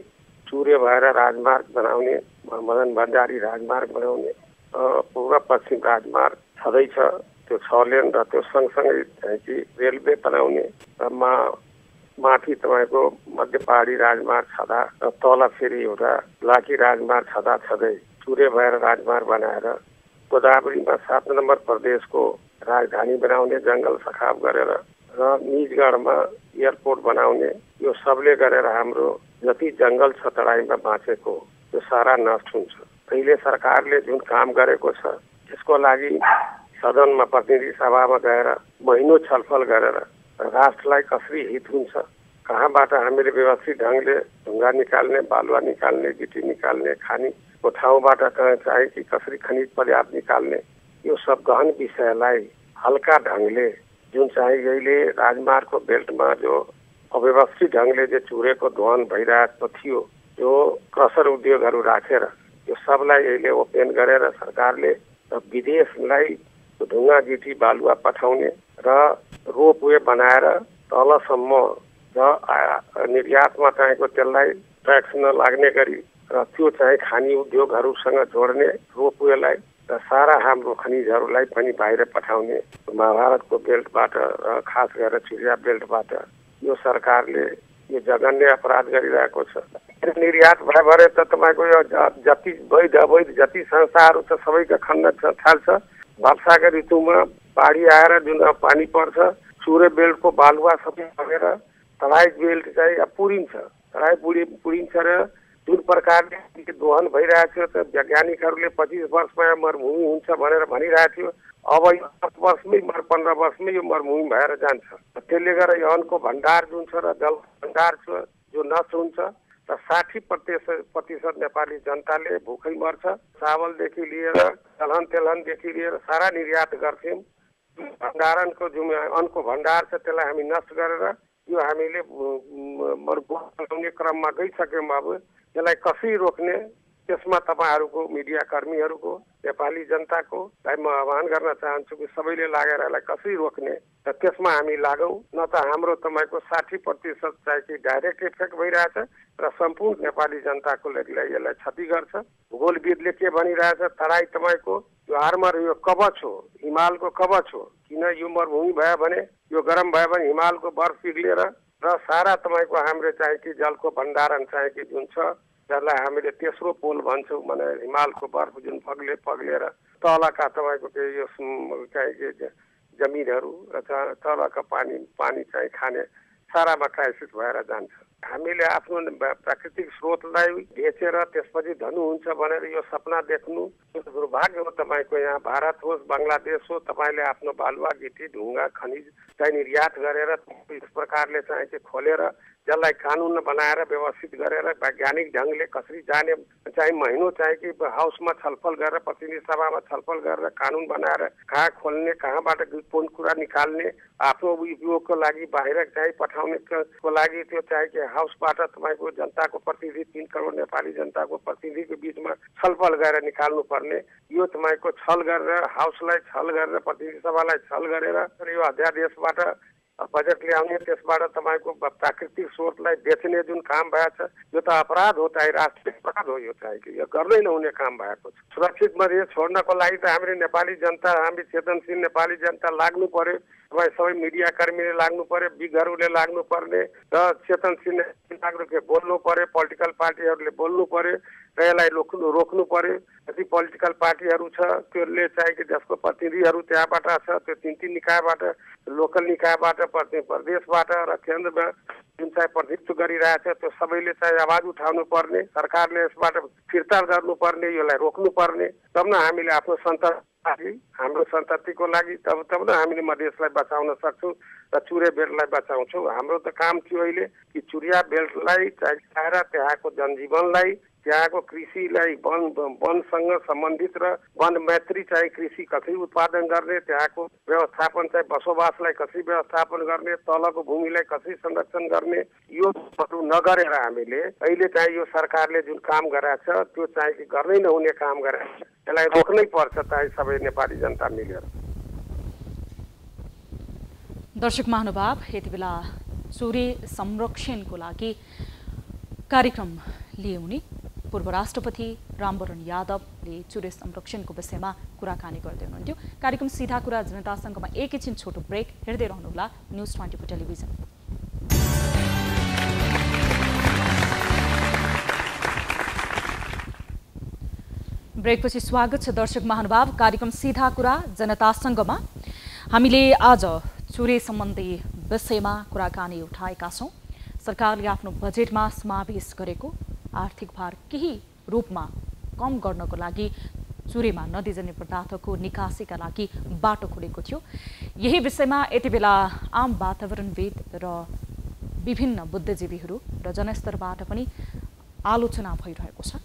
चुरे भएर राजमार्ग बनाउने, मदन भण्डारी राजमार्ग बनाउने, पूर्व पश्चिम राजमार्ग छँदैछ, त्यो 6 लेन र त्यो सँगसँगै चाहिँ रेलवे बनाउने र माथि तपाईँको मध्य पहाडी राजमार्ग छँदा र तल फेरि एउटा लाकी राजमार्ग छँदै चुरे भएर राजमार्ग बनाएर गोदावरीमा 7 नम्बर प्रदेशको राजधानी बनाउने, जङ्गल सखाप गरेर र निजगढमा एयरपोर्ट बनाउने, यो सबले गरेर हाम्रो जति जङ्गल छ तराईमा बाँचेको त्यो सारा नष्ट हुन्छ। अहिले सरकारले जुन काम गरेको छ त्यसको लागि सदनमा प्रतिनिधि सभामा गएर महिनौ छलफल गरेर राष्ट्रलाई कसरी हित हुन्छ, कहाँबाट हामीले व्यवस्थित ढङ्गले ढुङ्गा निकाल्ने, बालुवा निकाल्ने, गिटी निकाल्ने, खानीको ठाउँबाट चाहिँ कि कसरी खनिज पर्याप्त निकाल्ने, यो सब गहन विषयलाई हल्का ढङ्गले जुन चाहिँ अहिले राजमार्गको बेल्टमा जो अव्यवस्थित ढङ्गले जो चुरेको दोहन भइरहेको थियो, जो क्रसर उद्योगहरू राखेर यो सबलाई अहिले ओपेन गरेर सरकारले विदेशलाई ढुङ्गा गिटी बालुवा पठाउने र रोपवे बनाएर तलसम्म र निर्यातमा चाहिएको त्यसलाई ट्याक्स नलाग्ने गरी र त्यो चाहिँ खानी उद्योगहरूसँग जोड्ने रोपवेलाई र सारा हाम्रो खनिजहरूलाई पनि बाहिर पठाउने महाभारतको बेल्टबाट र खास गरेर चुरिया बेल्टबाट यो सरकारले यो जघन्य अपराध गरिरहेको छ। निर्यात भए त तपाईँको यो जति वैध अवैध जति संस्थाहरू छ सबैका खण्ड थाल्छ। वर्षाको ऋतुमा बाढी आएर जुन पानी पर्छ, चुरे बेल्टको बालुवा सबै बगेर तराई बेल्ट चाहिँ पुरिन्छ, तराई पुरिन्छ र जुन प्रकारले दोहन भइरहेको थियो त वैज्ञानिकहरूले 25 वर्षमा मरुभूमि हुन्छ भनेर भनिरहेको थियो। अब यो 10 वर्षमै 15 वर्षमै यो मरुभूमि भएर जान्छ। त्यसले गर्दा यो अन्नको भण्डार जुन छ र जल भण्डार छ जो नष्ट हुन्छ र 60% नेपाली जनताले भुखै मर्छ। चावलदेखि लिएर तेलहनदेखि लिएर सारा निर्यात गर्थ्यौँ। भण्डारणको जुन अन्नको भण्डार छ त्यसलाई हामी नष्ट गरेर यो हामीले मरुभूमि बनाउने क्रममा गइसक्यौँ। अब यसलाई कसरी रोक्ने, त्यसमा तपाईँहरूको मिडिया कर्मीहरूको नेपाली जनताकोलाई म आह्वान गर्न चाहन्छु कि सबैले लागेर यसलाई कसरी रोक्ने र त्यसमा हामी लागौँ। न त हाम्रो तपाईँको 60% चाहिँ कि डाइरेक्ट इफेक्ट भइरहेछ र सम्पूर्ण नेपाली जनताको यसलाई क्षति गर्छ। भूगोलविदले के भनिरहेछ, तराई तपाईँको यो आर्मर, यो कवच हो, हिमालको कवच हो। किन यो मरुभूमि भयो भने, यो गरम भयो भने हिमालको बर्फ पिघलेर र सारा तपाईँको हाम्रो चाहिँ कि जलको भण्डारण चाहिँ कि जुन छ, जसलाई हामीले तेस्रो पोल भन्छौँ, भने हिमालको बर्फ जुन पग्लेर तलका तपाईँको यो चाहिँ कि जमिनहरू र तलका पानी चाहिँ खाने सारामा क्राइसिस भएर जान्छ। हामीले आफ्नो प्राकृतिक स्रोतलाई बेचेर त्यसपछि धनु हुन्छ भनेर यो सपना देख्नु दुर्भाग्य हो। तपाईँको यहाँ भारत होस्, बङ्गलादेश हो, तपाईँले आफ्नो बालुवा, गिटी, ढुङ्गा, खनिज चाहिँ निर्यात गरेर इस प्रकारले चाहिँ कि खोलेर जसलाई कानुन बनाएर व्यवस्थित गरेर वैज्ञानिक ढङ्गले कसरी जाने चाहिँ महिनों चाहिँ कि हाउसमा छलफल गरेर, प्रतिनिधि सभामा छलफल गरेर कानुन बनाएर कहाँ खोल्ने, कहाँबाट कुन कुरा निकाल्ने, आफ्नो उपयोगको लागि बाहिर चाहिँ पठाउनेको लागि त्यो चाहिँ कि हाउसबाट तपाईँको जनताको प्रतिनिधि 3 करोड नेपाली जनताको प्रतिनिधिको बिचमा छलफल गरेर निकाल्नु पर्ने। यो तपाईँको छल गरेर, हाउसलाई छल गरेर, प्रतिनिधि सभालाई छल गरेर यो अध्यादेशबाट बजेट ल्याउने, त्यसबाट तपाईँको प्राकृतिक स्रोतलाई बेच्ने जुन काम भएको छ, यो त अपराध हो, चाहिँ राष्ट्रिय अपराध हो। यो चाहिँ कि यो गर्नै नहुने काम भएको छ। सुरक्षित मधेस छोड्नको लागि त हामीले नेपाली जनता, हामी चेतनशील नेपाली जनता लाग्नु पर्यो। तपाईँ सबै मिडिया कर्मीले लाग्नु पर्यो, बिगहरूले लाग्नु पर्ने र चेतनशील नागरिकले बोल्नु पर्यो, पोलिटिकल पार्टीहरूले बोल्नु पर्यो र यसलाई रोक्नु पर्यो। कति पोलिटिकल पार्टीहरू छ त्यसले चाहिँ कि जसको प्रतिनिधिहरू त्यहाँबाट छ, त्यो 3 निकायबाट, लोकल निकायबाट, प्रदेशबाट र केन्द्रमा जुन चाहिँ प्रतिनिधित्व गरिरहेछ, त्यो सबैले चाहिँ आवाज उठाउनु पर्ने, सरकारले यसबाट फिर्ता गर्नुपर्ने, यसलाई रोक्नुपर्ने। तब न हामीले आफ्नो हाम्रो सन्ततिको लागि तब न हामीले मधेसलाई बचाउन सक्छौँ र चुरे बेल्टलाई बचाउँछौँ। हाम्रो त काम थियो अहिले कि चुरिया बेल्टलाई चाहेर त्यहाँको जनजीवनलाई, त्यहाँको कृषिलाई, वनसँग सम्बन्धित र वन मैत्री चाहिँ कृषि कसरी उत्पादन गर्ने, त्यहाँको व्यवस्थापन चाहिँ बसोबासलाई कसरी व्यवस्थापन गर्ने, तलको भूमिलाई कसरी संरक्षण गर्ने, यो नगरेर हामीले अहिले चाहिँ यो सरकारले जुन काम गरेछ त्यो चाहिँ कि गर्नै नहुने काम गरेछ। यसलाई रोक्नै पर्छ चाहिँ सबै नेपाली जनता मिलेर। दर्शक महानुभाव, यति बेला चुरे संरक्षणको लागि कार्यक्रम लिए उनी पूर्व राष्ट्रपति रामवरण यादवले चुरे संरक्षणको विषयमा कुराकानी गर्दै हुनुहुन्थ्यो। कार्यक्रम सीधा कुरा जनतासँगमा एकैछिन छोटो ब्रेक हेर्दै रहनुहोला न्युज 24 टेलिभिजन। ब्रेकपछि स्वागत छ दर्शक महानुभाव। कार्यक्रम सीधा कुरा जनतासँगमा हामीले आज चुरे सम्बन्धी विषयमा कुराकानी उठाएका छौँ। सरकारले आफ्नो बजेटमा समावेश गरेको आर्थिक भार केही रूपमा कम गर्नको लागि चुरेमा नदीजन्य पदार्थको निकासीका लागि बाटो खोलेको थियो। यही विषयमा यति बेला आम वातावरणविद र विभिन्न बुद्धिजीवीहरू र जनस्तरबाट पनि आलोचना भइरहेको छ।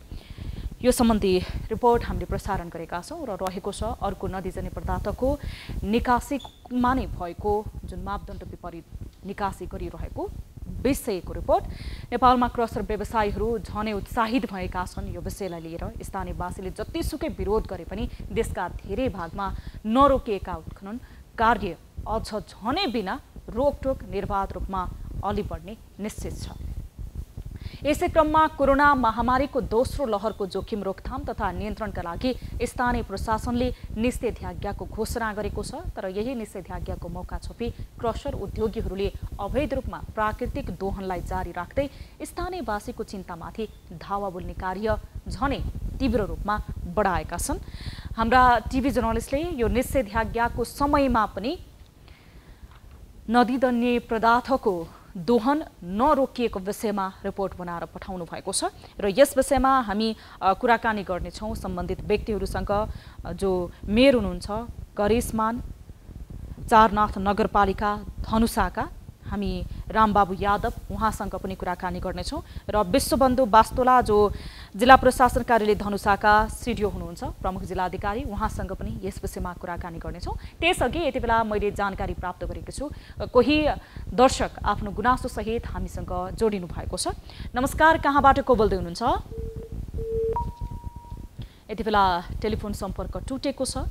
यो सम्बन्धी रिपोर्ट हामीले प्रसारण गरेका छौँ र रहेको छ अर्को नदीजन्य पदार्थको निकासीमा नै भएको जुन मापदण्ड विपरीत निकासी गरिरहेको विषयको रिपोर्ट। नेपालमा क्रसर व्यवसायीहरू झनै उत्साहित भएका छन्। यो विषयलाई लिएर स्थानीयवासीले जतिसुकै विरोध गरे पनि देशका धेरै भागमा नरोकिएका उत्खनन कार्य अझ झनै बिना रोकटोक निर्वाध रूपमा अघि बढ्ने निश्चित छ। यसै क्रममा कोरोना महामारीको दोस्रो लहरको जोखिम रोकथाम तथा नियन्त्रणका लागि स्थानीय प्रशासनले निषेधाज्ञाको घोषणा गरेको छ। तर यही निषेधाज्ञाको मौका छोपी क्रसर उद्योगीहरूले अवैध रूपमा प्राकृतिक दोहनलाई जारी राख्दै स्थानीयवासीको चिन्तामाथि धावा बोल्ने कार्य झनै तीव्र रूपमा बढाएका छन्। हाम्रा टिभी जर्नलिस्टले यो निषेधाज्ञाको समयमा पनि नदीजन्य पदार्थको दोहन नरोकिएको विषयमा रिपोर्ट बनाएर पठाउनु भएको छ र यस विषयमा हामी कुराकानी गर्नेछौँ सम्बन्धित व्यक्तिहरूसँग जो मेयर हुनुहुन्छ गरिसमान चारनाथ नगरपालिका धनुषाका हामी रामबाबु यादव उहाँसँग पनि कुराकानी गर्नेछौँ र विश्वबन्धु बास्तोला जो जिल्ला प्रशासन कार्यालय धनुषाका सिडिओ हुनुहुन्छ प्रमुख जिल्लाधिकारी उहाँसँग पनि यस विषयमा कुराकानी गर्नेछौँ। त्यसअघि यति बेला मैले जानकारी प्राप्त गरेको छु कोही दर्शक आफ्नो गुनासो सहित हामीसँग जोडिनु भएको छ। नमस्कार, कहाँबाट को बोल्दै हुनुहुन्छ? यति बेला टेलिफोन सम्पर्क टुटेको छ।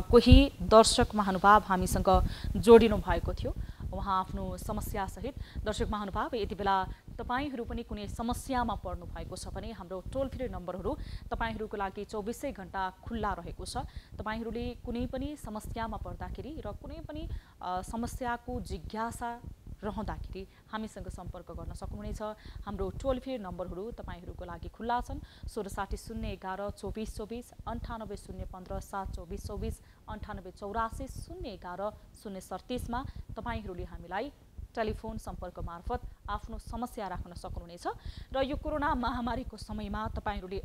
कोही दर्शक महानुभाव हामीसँग जोडिनु भएको थियो, उहाँ आफ्नो समस्यासहित। दर्शक महानुभाव, यति बेला तपाईहरू पनि कुनै समस्यामा पर्नु भएको छ भने हाम्रो टोल फ्री नम्बरहरू तपाईहरूको लागि 24 घण्टा खुल्ला रहेको छ। तपाईहरूले कुनै पनि समस्यामा पर्दाखेरि र कुनै पनि समस्याको जिज्ञासा रहँदाखेरि हामीसँग सम्पर्क गर्न सक्नुहुनेछ। हाम्रो टोल फ्री नम्बरहरू तपाईहरूको लागि खुल्ला छन्। 1660 011 24 24, 98 015 7 24 24, 98 84 011 037 मा तपाईहरूले हामीलाई टेलिफोन सम्पर्क मार्फत आफ्नो समस्या राख्न सक्नुहुनेछ। र यो कोरोना महामारीको समयमा तपाईहरूले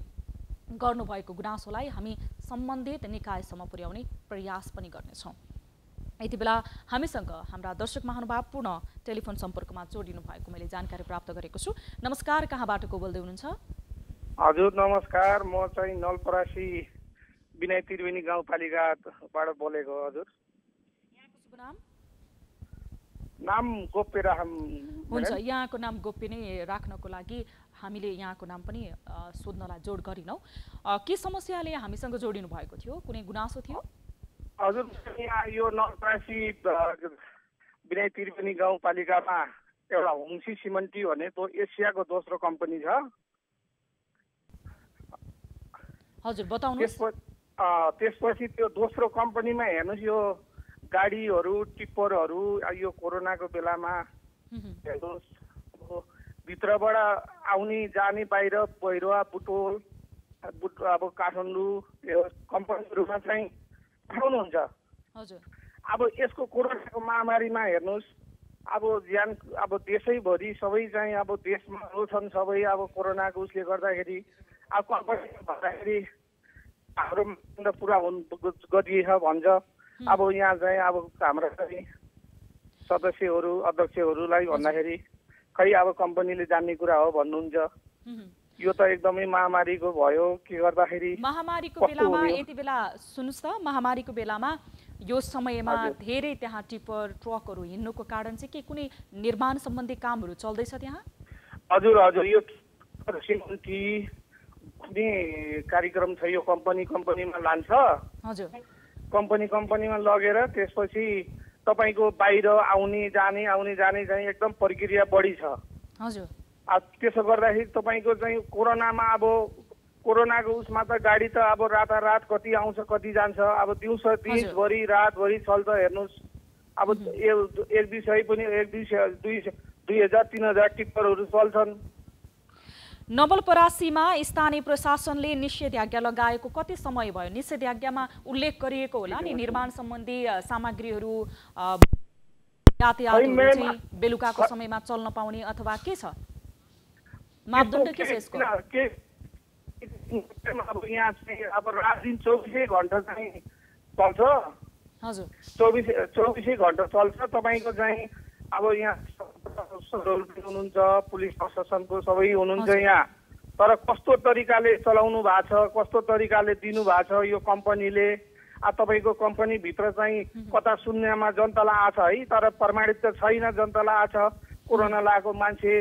गर्नुभएको गुनासोलाई हामी सम्बन्धित निकायसम्म पुर्याउने प्रयास पनि गर्नेछौँ। यति बेला हामीसँग हाम्रा दर्शक महानुभाव पूर्ण टेलिफोन सम्पर्कमा जोडिनु भएको मैले जानकारी प्राप्त गरेको छु। नमस्कार, कहाँबाट को बोल्दै हुनुहुन्छ? हजुर नमस्कार, म चाहिँ नलपरासी विनय त्रिवेणी गाउँपालिकाबाट बोलेको। हजुर यहाँको शुभ नाम? नाम गोप्य राम हुन्छ। यहाँको नाम गोप्य नै राख्नको लागि हामीले यहाँको नाम पनि सोध्नलाई जोड गरिनौँ। के समस्याले हामीसँग जोडिनु भएको थियो? कुनै गुनासो थियो? हजुर, यहाँ यो नलपरासी विनय त्रिवेणी गाउँपालिकामा एउटा होङसी सिमेन्टी भन्ने त्यो एसियाको दोस्रो कम्पनी छ। हजुर बताउनुहोस्। त्यसपछि त्यो दोस्रो कम्पनीमा हेर्नुहोस्, यो गाडीहरू टिप्परहरू यो कोरोनाको बेलामा हेर्नुहोस्, भित्रबाट आउने जाने बाहिर पहिरोवा बुटोल अब काठमाडौँ यो कम्पनीहरूमा चाहिँ पठाउनुहुन्छ। हजुर, अब यसको कोरोनाको महामारीमा हेर्नुहोस्, अब ज्यान अब देशैभरि सबै चाहिँ अब देशमा छन् सबै अब कोरोनाको उसले गर्दाखेरि अब कम्पनी भन्दाखेरि हाम्रो पुरा गरिएछ भन्छ। अब यहाँ चाहिँ अब हाम्रा चाहिँ सदस्यहरू अध्यक्षहरूलाई भन्दाखेरि खै अब कम्पनीले जान्ने कुरा हो भन्नुहुन्छ। यो त एकदमै महामारीको भयो। के गर्दाखेरि महामारीको बेलामा यति बेला सुन्नुहोस् त, महामारीको बेलामा यो समयमा धेरै त्यहाँ टिप्पर ट्रकहरू हिँड्नुको कारण चाहिँ के कुनै निर्माण सम्बन्धी कामहरू चल्दैछ त्यहाँ? हजुर हजुर, यो सिमेन्टी कुनै कार्यक्रम छ, यो कम्पनीमा लान्छ। हजुर, कम्पनीमा लगेर त्यसपछि तपाईँको बाहिर आउने जाने चाहिँ एकदम प्रक्रिया बढी छ। हजुर, अब त्यसो गर्दाखेरि तपाईँको चाहिँ कोरोनामा अब कोरोनाको उसमा त गाडी त अब रातारात कति आउँछ कति जान्छ। अब दिउँसो दिनभरि रातभरि चल्छ। हेर्नुहोस्, अब एक दुई सय पनि 2000-3000 टिप्परहरू चल्छन्। नवलपरासीमा स्थानीय प्रशासनले निषेधाज्ञा लगाएको कति समय भयो? निषेधाज्ञामा उल्लेख गरिएको होला नि निर्माण सम्बन्धी सामग्रीहरू यातायातहरू चाहिँ बेलुकाको समयमा चल्न पाउने अथवा के छ मापदण्ड के छ यसको? अब यहाँ चाहिँ अब रात दिन 24 घण्टा चाहिँ चल्छ। हजुर, 24 घण्टा चल्छ। तपाईँको चाहिँ अब यहाँ हुनुहुन्छ, पुलिस प्रशासनको सबै हुनुहुन्छ यहाँ। तर कस्तो तरिकाले चलाउनु भएको छ, कस्तो तरिकाले दिनु भएको छ यो कम्पनीले। तपाईँको कम्पनीभित्र चाहिँ कता शून्यमा जनतालाई आछ है, तर प्रमाणित त छैन जनतालाई आछ। कोरोना लागेको मान्छे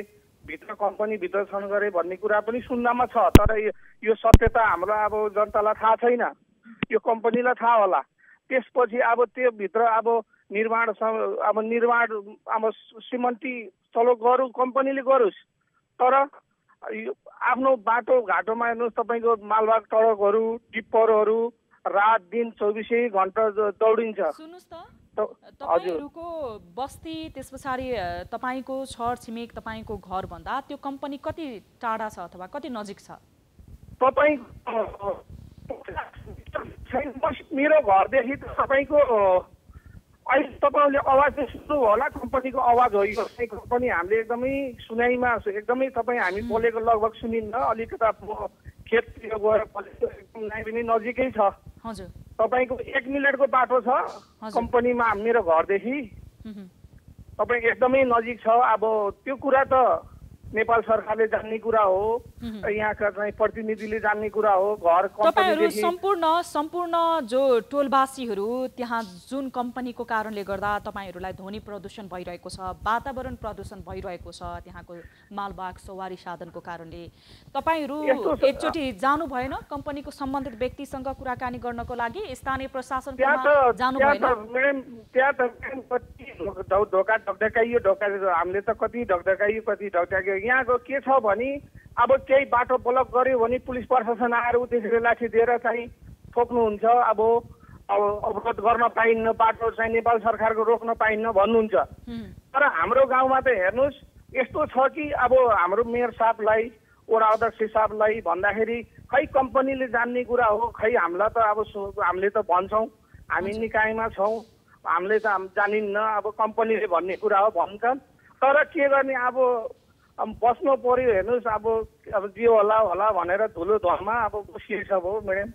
भित्र कम्पनीभित्र छन् गरे भन्ने कुरा पनि सुन्नमा छ, तर यो सत्यता हाम्रो अब जनतालाई थाहा छैन, यो कम्पनीलाई थाहा होला। त्यसपछि अब त्यो भित्र अब निर्माण अब सिमेन्टी चलो गरौँ, कम्पनीले गरोस्। तर आफ्नो बाटोघाटोमा हेर्नुहोस्, तपाईँको मालवाहक ट्रकहरू टिप्परहरू रात दिन 24 घण्टा दौडिन्छ। सुन्नुहोस् त, तपाईहरूको बस्ती त्यस पछाडि तपाईँको छर छिमेक तपाईँको घर भन्दा त्यो कम्पनी कति टाढा छ अथवा कति नजिक छ? मेरो घरदेखि त तपाईँको अहिले तपाईँले आवाज चाहिँ सुन्नु होला, कम्पनीको आवाज हो यो। कम्पनी हामीले एकदमै सुनाइमा एकदमै हामी बोलेको लगभग सुनिन्न। अलिकता खेततिर गएर एकदम पनि नजिकै छ। हजुर, तपाईँको 1 मिनटको बाटो छ कम्पनीमा मेरो घरदेखि। तपाईँ एकदमै नजिक छ। अब त्यो कुरा त नेपाल सरकारले जान्ने कुरा हो, यहाँका चाहिँ प्रतिनिधिले जान्ने कुरा हो। घर तपाईहरु सम्पूर्ण जो टोलवासीहरू त्यहाँ जुन कम्पनीको कारणले गर्दा तपाईहरुलाई ध्वनि प्रदूषण भइरहेको छ, वातावरण प्रदूषण भइरहेको छ, त्यहाँको मालवाहक सवारी साधनको कारणले तपाईहरु एकचोटि जानु भएन कम्पनीको सम्बन्धित व्यक्तिसँग कुराकानी गर्नको लागि? स्थानीय प्रशासनमा जानु भएन? म्याडम त्यहाँ त कति ढोका ढकढकाइयो, हामीले त कति ढकढकाइयो। यहाँको के छ भने अब केही बाटो ब्लक गर्यो भने पुलिस प्रशासन आएर त्यसरी लाठी दिएर चाहिँ ठोक्नुहुन्छ। अब अवरोध गर्न पाइन्न, बाटो चाहिँ नेपाल सरकारको रोक्न पाइन्न भन्नुहुन्छ। तर हाम्रो गाउँमा त हेर्नुहोस् यस्तो छ कि अब हाम्रो मेयर साहबलाई, वडा अध्यक्ष साहबलाई भन्दाखेरि खै कम्पनीले जान्ने कुरा हो, खै हामीलाई त अब हामीले त भन्छौँ हामी निकायमा छौँ, हामीले त जानिन्न, अब कम्पनीले भन्ने कुरा हो भन्छन्। तर के गर्ने, अब बस्नु पर्यो। हेर्नुहोस् अब जे होला भनेर धुलो धुवामा अब बसिएछ भयो म्याडम।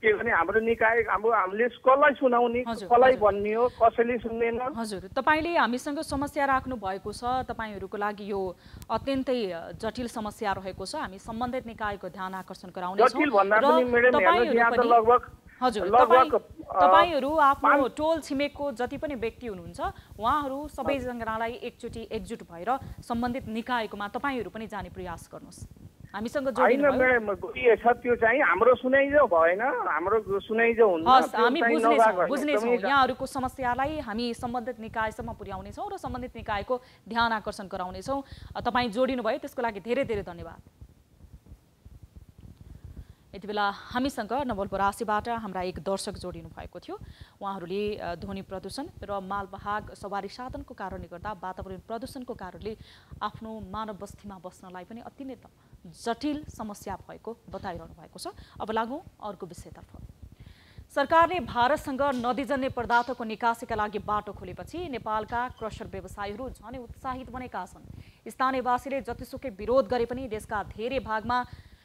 के गर्ने, हाम्रो निकाय हामीले कसलाई सुनाउने, कसलाई भन्ने हो, कसैले सुन्दैन। हजुर, तपाईले हामीसँग समस्या राख्नु भएको छ, तपाईहरुको लागि यो अत्यन्तै जटिल समस्या रहेको छ। हामी सम्बन्धित निकायको ध्यान आकर्षण गराउने छौं। जटिल भन्दा पनि म्याडम हेर्नुहोस् यहाँ त लगभग हजुर तपाईहरु आफ्नो टोल छिमेकको जति पनि व्यक्ति हुनुहुन्छ उहाँहरु सबैजनालाई एकजुट भएर सम्बन्धित निकायकोमा तपाईहरु पनि जाने प्रयास गर्नुस्। हामीसँग जोडिनु भयो। हैन म्याडम त्यो चाहिँ हाम्रो सुनाइजो भएन, हाम्रो सुनाइजो हुन्छ। हस्, हामी बुझ्नेछौं यहाँहरुको समस्यालाई हामी सम्बन्धित निकायसम्म पुर्याउने छौं र सम्बन्धित निकायको ध्यान आकर्षण गराउने छौं। तपाई जोडिनु भयो त्यसको लागि धेरै धेरै धन्यवाद। यति बेला हामीसँग नवलपरासीबाट हाम्रा एक दर्शक जोडिनु भएको थियो। उहाँहरूले ध्वनि प्रदूषण र मालवाहक सवारी साधनको कारणले गर्दा वातावरण प्रदूषणको कारणले आफ्नो मानव बस्तीमा बस्नलाई पनि अति नै जटिल समस्या भएको बताइरहनु भएको छ। अब लागौं अर्को विषयतर्फ। सरकारले भारतसँग नदीजन्य पदार्थको निकासीका लागि बाटो खोलेपछि नेपालका क्रसर व्यवसायीहरू झनै उत्साहित बनेका छन्। स्थानीयवासीले जतिसुकै विरोध गरे पनि देशका धेरै भागमा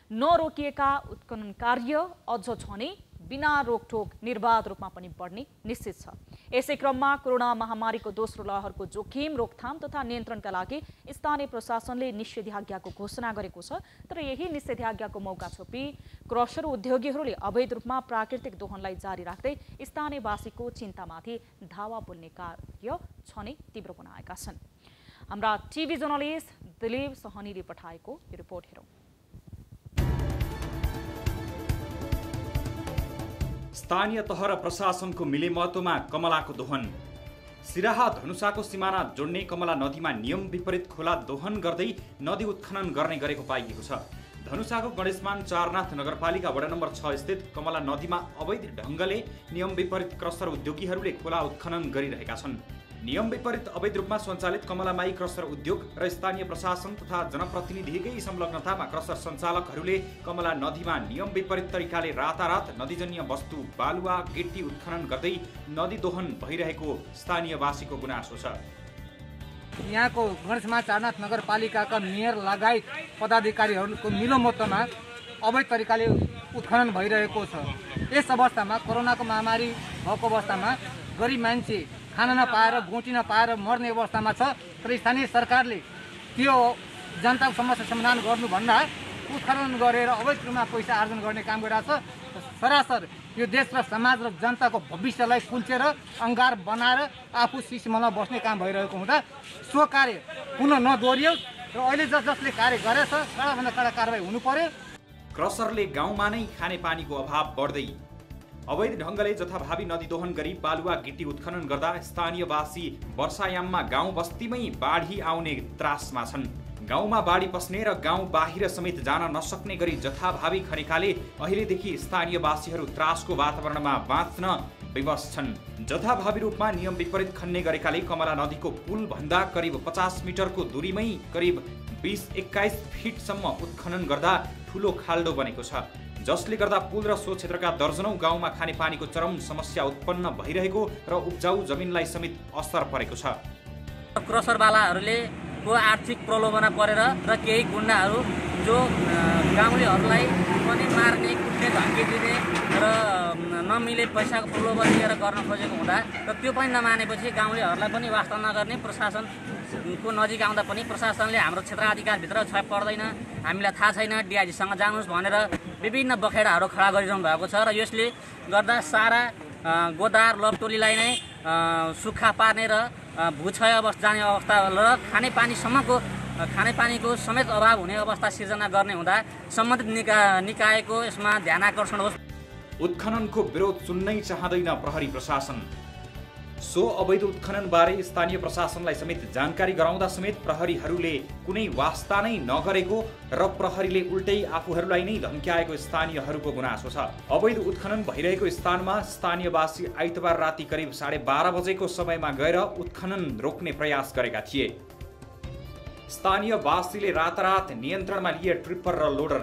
नरोकिएका उत्खनन कार्य अझ झनै बिना रोकटोक निर्बाध रूपमा पनि बढ्ने निश्चित छ। यसै क्रममा कोरोना महामारीको दोस्रो लहरको जोखिम रोकथाम तथा नियन्त्रणका लागि स्थानीय प्रशासनले निषेधाज्ञाको घोषणा गरेको छ। तर यही निषेधाज्ञाको मौका छोपी क्रसर उद्योगीहरूले अवैध रूपमा प्राकृतिक दोहनलाई जारी राख्दै स्थानीयवासीको चिन्तामाथि धावा बोल्ने कार्य झनै तीव्र बनाएका छन्। हाम्रा टिभी जर्नलिस्ट दिलीप सहनीले पठाएको यो रिपोर्ट हेरौं। स्थानीय तह र प्रशासनको मिलेमतोमा कमलाको दोहन। सिराहा धनुषाको सिमाना जोड्ने कमला नदीमा नियम विपरीत खोला दोहन गर्दै नदी उत्खनन गर्ने गरेको पाइएको छ। धनुषाको गणेशमान चारनाथ नगरपालिका वडा नम्बर 6 स्थित कमला नदीमा अवैध ढंगले नियम विपरीत क्रसर उद्योगीहरूले खोला उत्खनन गरिरहेका छन्। नियम विपरीत अवैध रूपमा सञ्चालित कमलामाई क्रसर उद्योग र स्थानीय प्रशासन तथा जनप्रतिनिधिकै संलग्नतामा क्रसर सञ्चालकहरूले कमला नदीमा नियम विपरीत तरिकाले रातारात नदीजन्य वस्तु बालुवा गिट्टी उत्खनन गर्दै नदी दोहन भइरहेको स्थानीयवासीको गुनासो छ। यहाँको गणेशमा चारनाथ नगरपालिकाका मेयर लगायत पदाधिकारीहरूको मिलोमतोमा अवैध तरिकाले उत्खनन भइरहेको छ। यस अवस्थामा कोरोनाको महामारी भएको अवस्थामा गरिब मान्छे खाना नपाएर गोटी नपाएर मर्ने अवस्थामा छ। तर स्थानीय सरकारले त्यो जनताको समस्या समाधान गर्नुभन्दा उत्खनन गरेर अवैध रूपमा पैसा आर्जन गर्ने काम गरिरहेछ। सरासर यो देश र समाज र जनताको भविष्यलाई कुल्चेर अङ्गार बनाएर आफू सिसीमामा बस्ने काम भइरहेको हुँदा सो कार्य पुनः नदोहोरियोस् र अहिले जसले कार्य गरेछ कडाभन्दा कडा कारबाही हुनु पर्यो। क्रसरले गाउँमा नै खानेपानीको अभाव बढ्दै अवैध ढंगले जथाभावी नदी दोहन गरी बालुवा गिट्टी उत्खनन गर्दा स्थानीयवासी वर्षायाममा गाउँ बस्तीमै बाढी आउने त्रासमा छन्। गाउँमा बाढी पस्ने र गाउँ बाहिर समेत जान नसक्ने गरी जथाभावी खनेकाले अहिलेदेखि स्थानीयवासीहरू त्रासको वातावरणमा बाँच्न विवश छन्। जथाभावी रूपमा नियम विपरीत खन्ने गरेकाले कमला नदीको पुल भन्दा करिब 50 मिटरको दूरीमै करिब 20-21 फिटसम्म उत्खनन गर्दा ठूलो खाल्डो बनेको छ, जसले गर्दा पुल र सो क्षेत्रका दर्जनौं गाउँमा खानेपानीको चरम समस्या उत्पन्न भइरहेको र उब्जाउ जमिनलाई समेत असर परेको छ। क्रसरवालाहरूले को आर्थिक प्रलोभनमा परेर र केही गुण्डाहरू जो गाउँलेहरूलाई पनि मार्ने कुट्ने धम्की दिने र नमिले पैसाको प्रलोभन लिएर गर्न खोजेको हुँदा र त्यो पनि नमानेपछि गाउँलेहरूलाई पनि वास्ता नगर्ने प्रशासनको नजिक आउँदा पनि प्रशासनले हाम्रो क्षेत्राधिकारभित्र छ पर्दैन, हामीलाई थाहा छैन, डिआइजीसँग जानुहोस् भनेर विभिन्न बखेडाहरू खडा गरिरहनु भएको छ र यसले गर्दा सारा गोदार लपटोलीलाई नै सुक्खा पार्ने र भूक्षय जाने अवस्था र खानेपानीको समेत अभाव हुने अवस्था सिर्जना गर्ने हुँदा सम्बन्धित निकायको यसमा ध्यान आकर्षण होस्। उत्खननको विरोध सुन्नै चाहँदैन प्रहरी प्रशासन। सो अवैध उत्खननबारे स्थानीय प्रशासनलाई समेत जानकारी गराउँदा समेत प्रहरीहरूले कुनै वास्ता नै नगरेको र प्रहरीले उल्टै आफूहरूलाई नै धम्क्याएको स्थानीयहरूको गुनासो छ। अवैध उत्खनन भइरहेको स्थानमा स्थानीयवासी आइतबार राति करिब 12:30 बजेको समयमा गएर उत्खनन रोक्ने प्रयास गरेका थिए। स्थानीयवासीले रातारात नियन्त्रणमा लिए ट्रिप्पर र लोडर।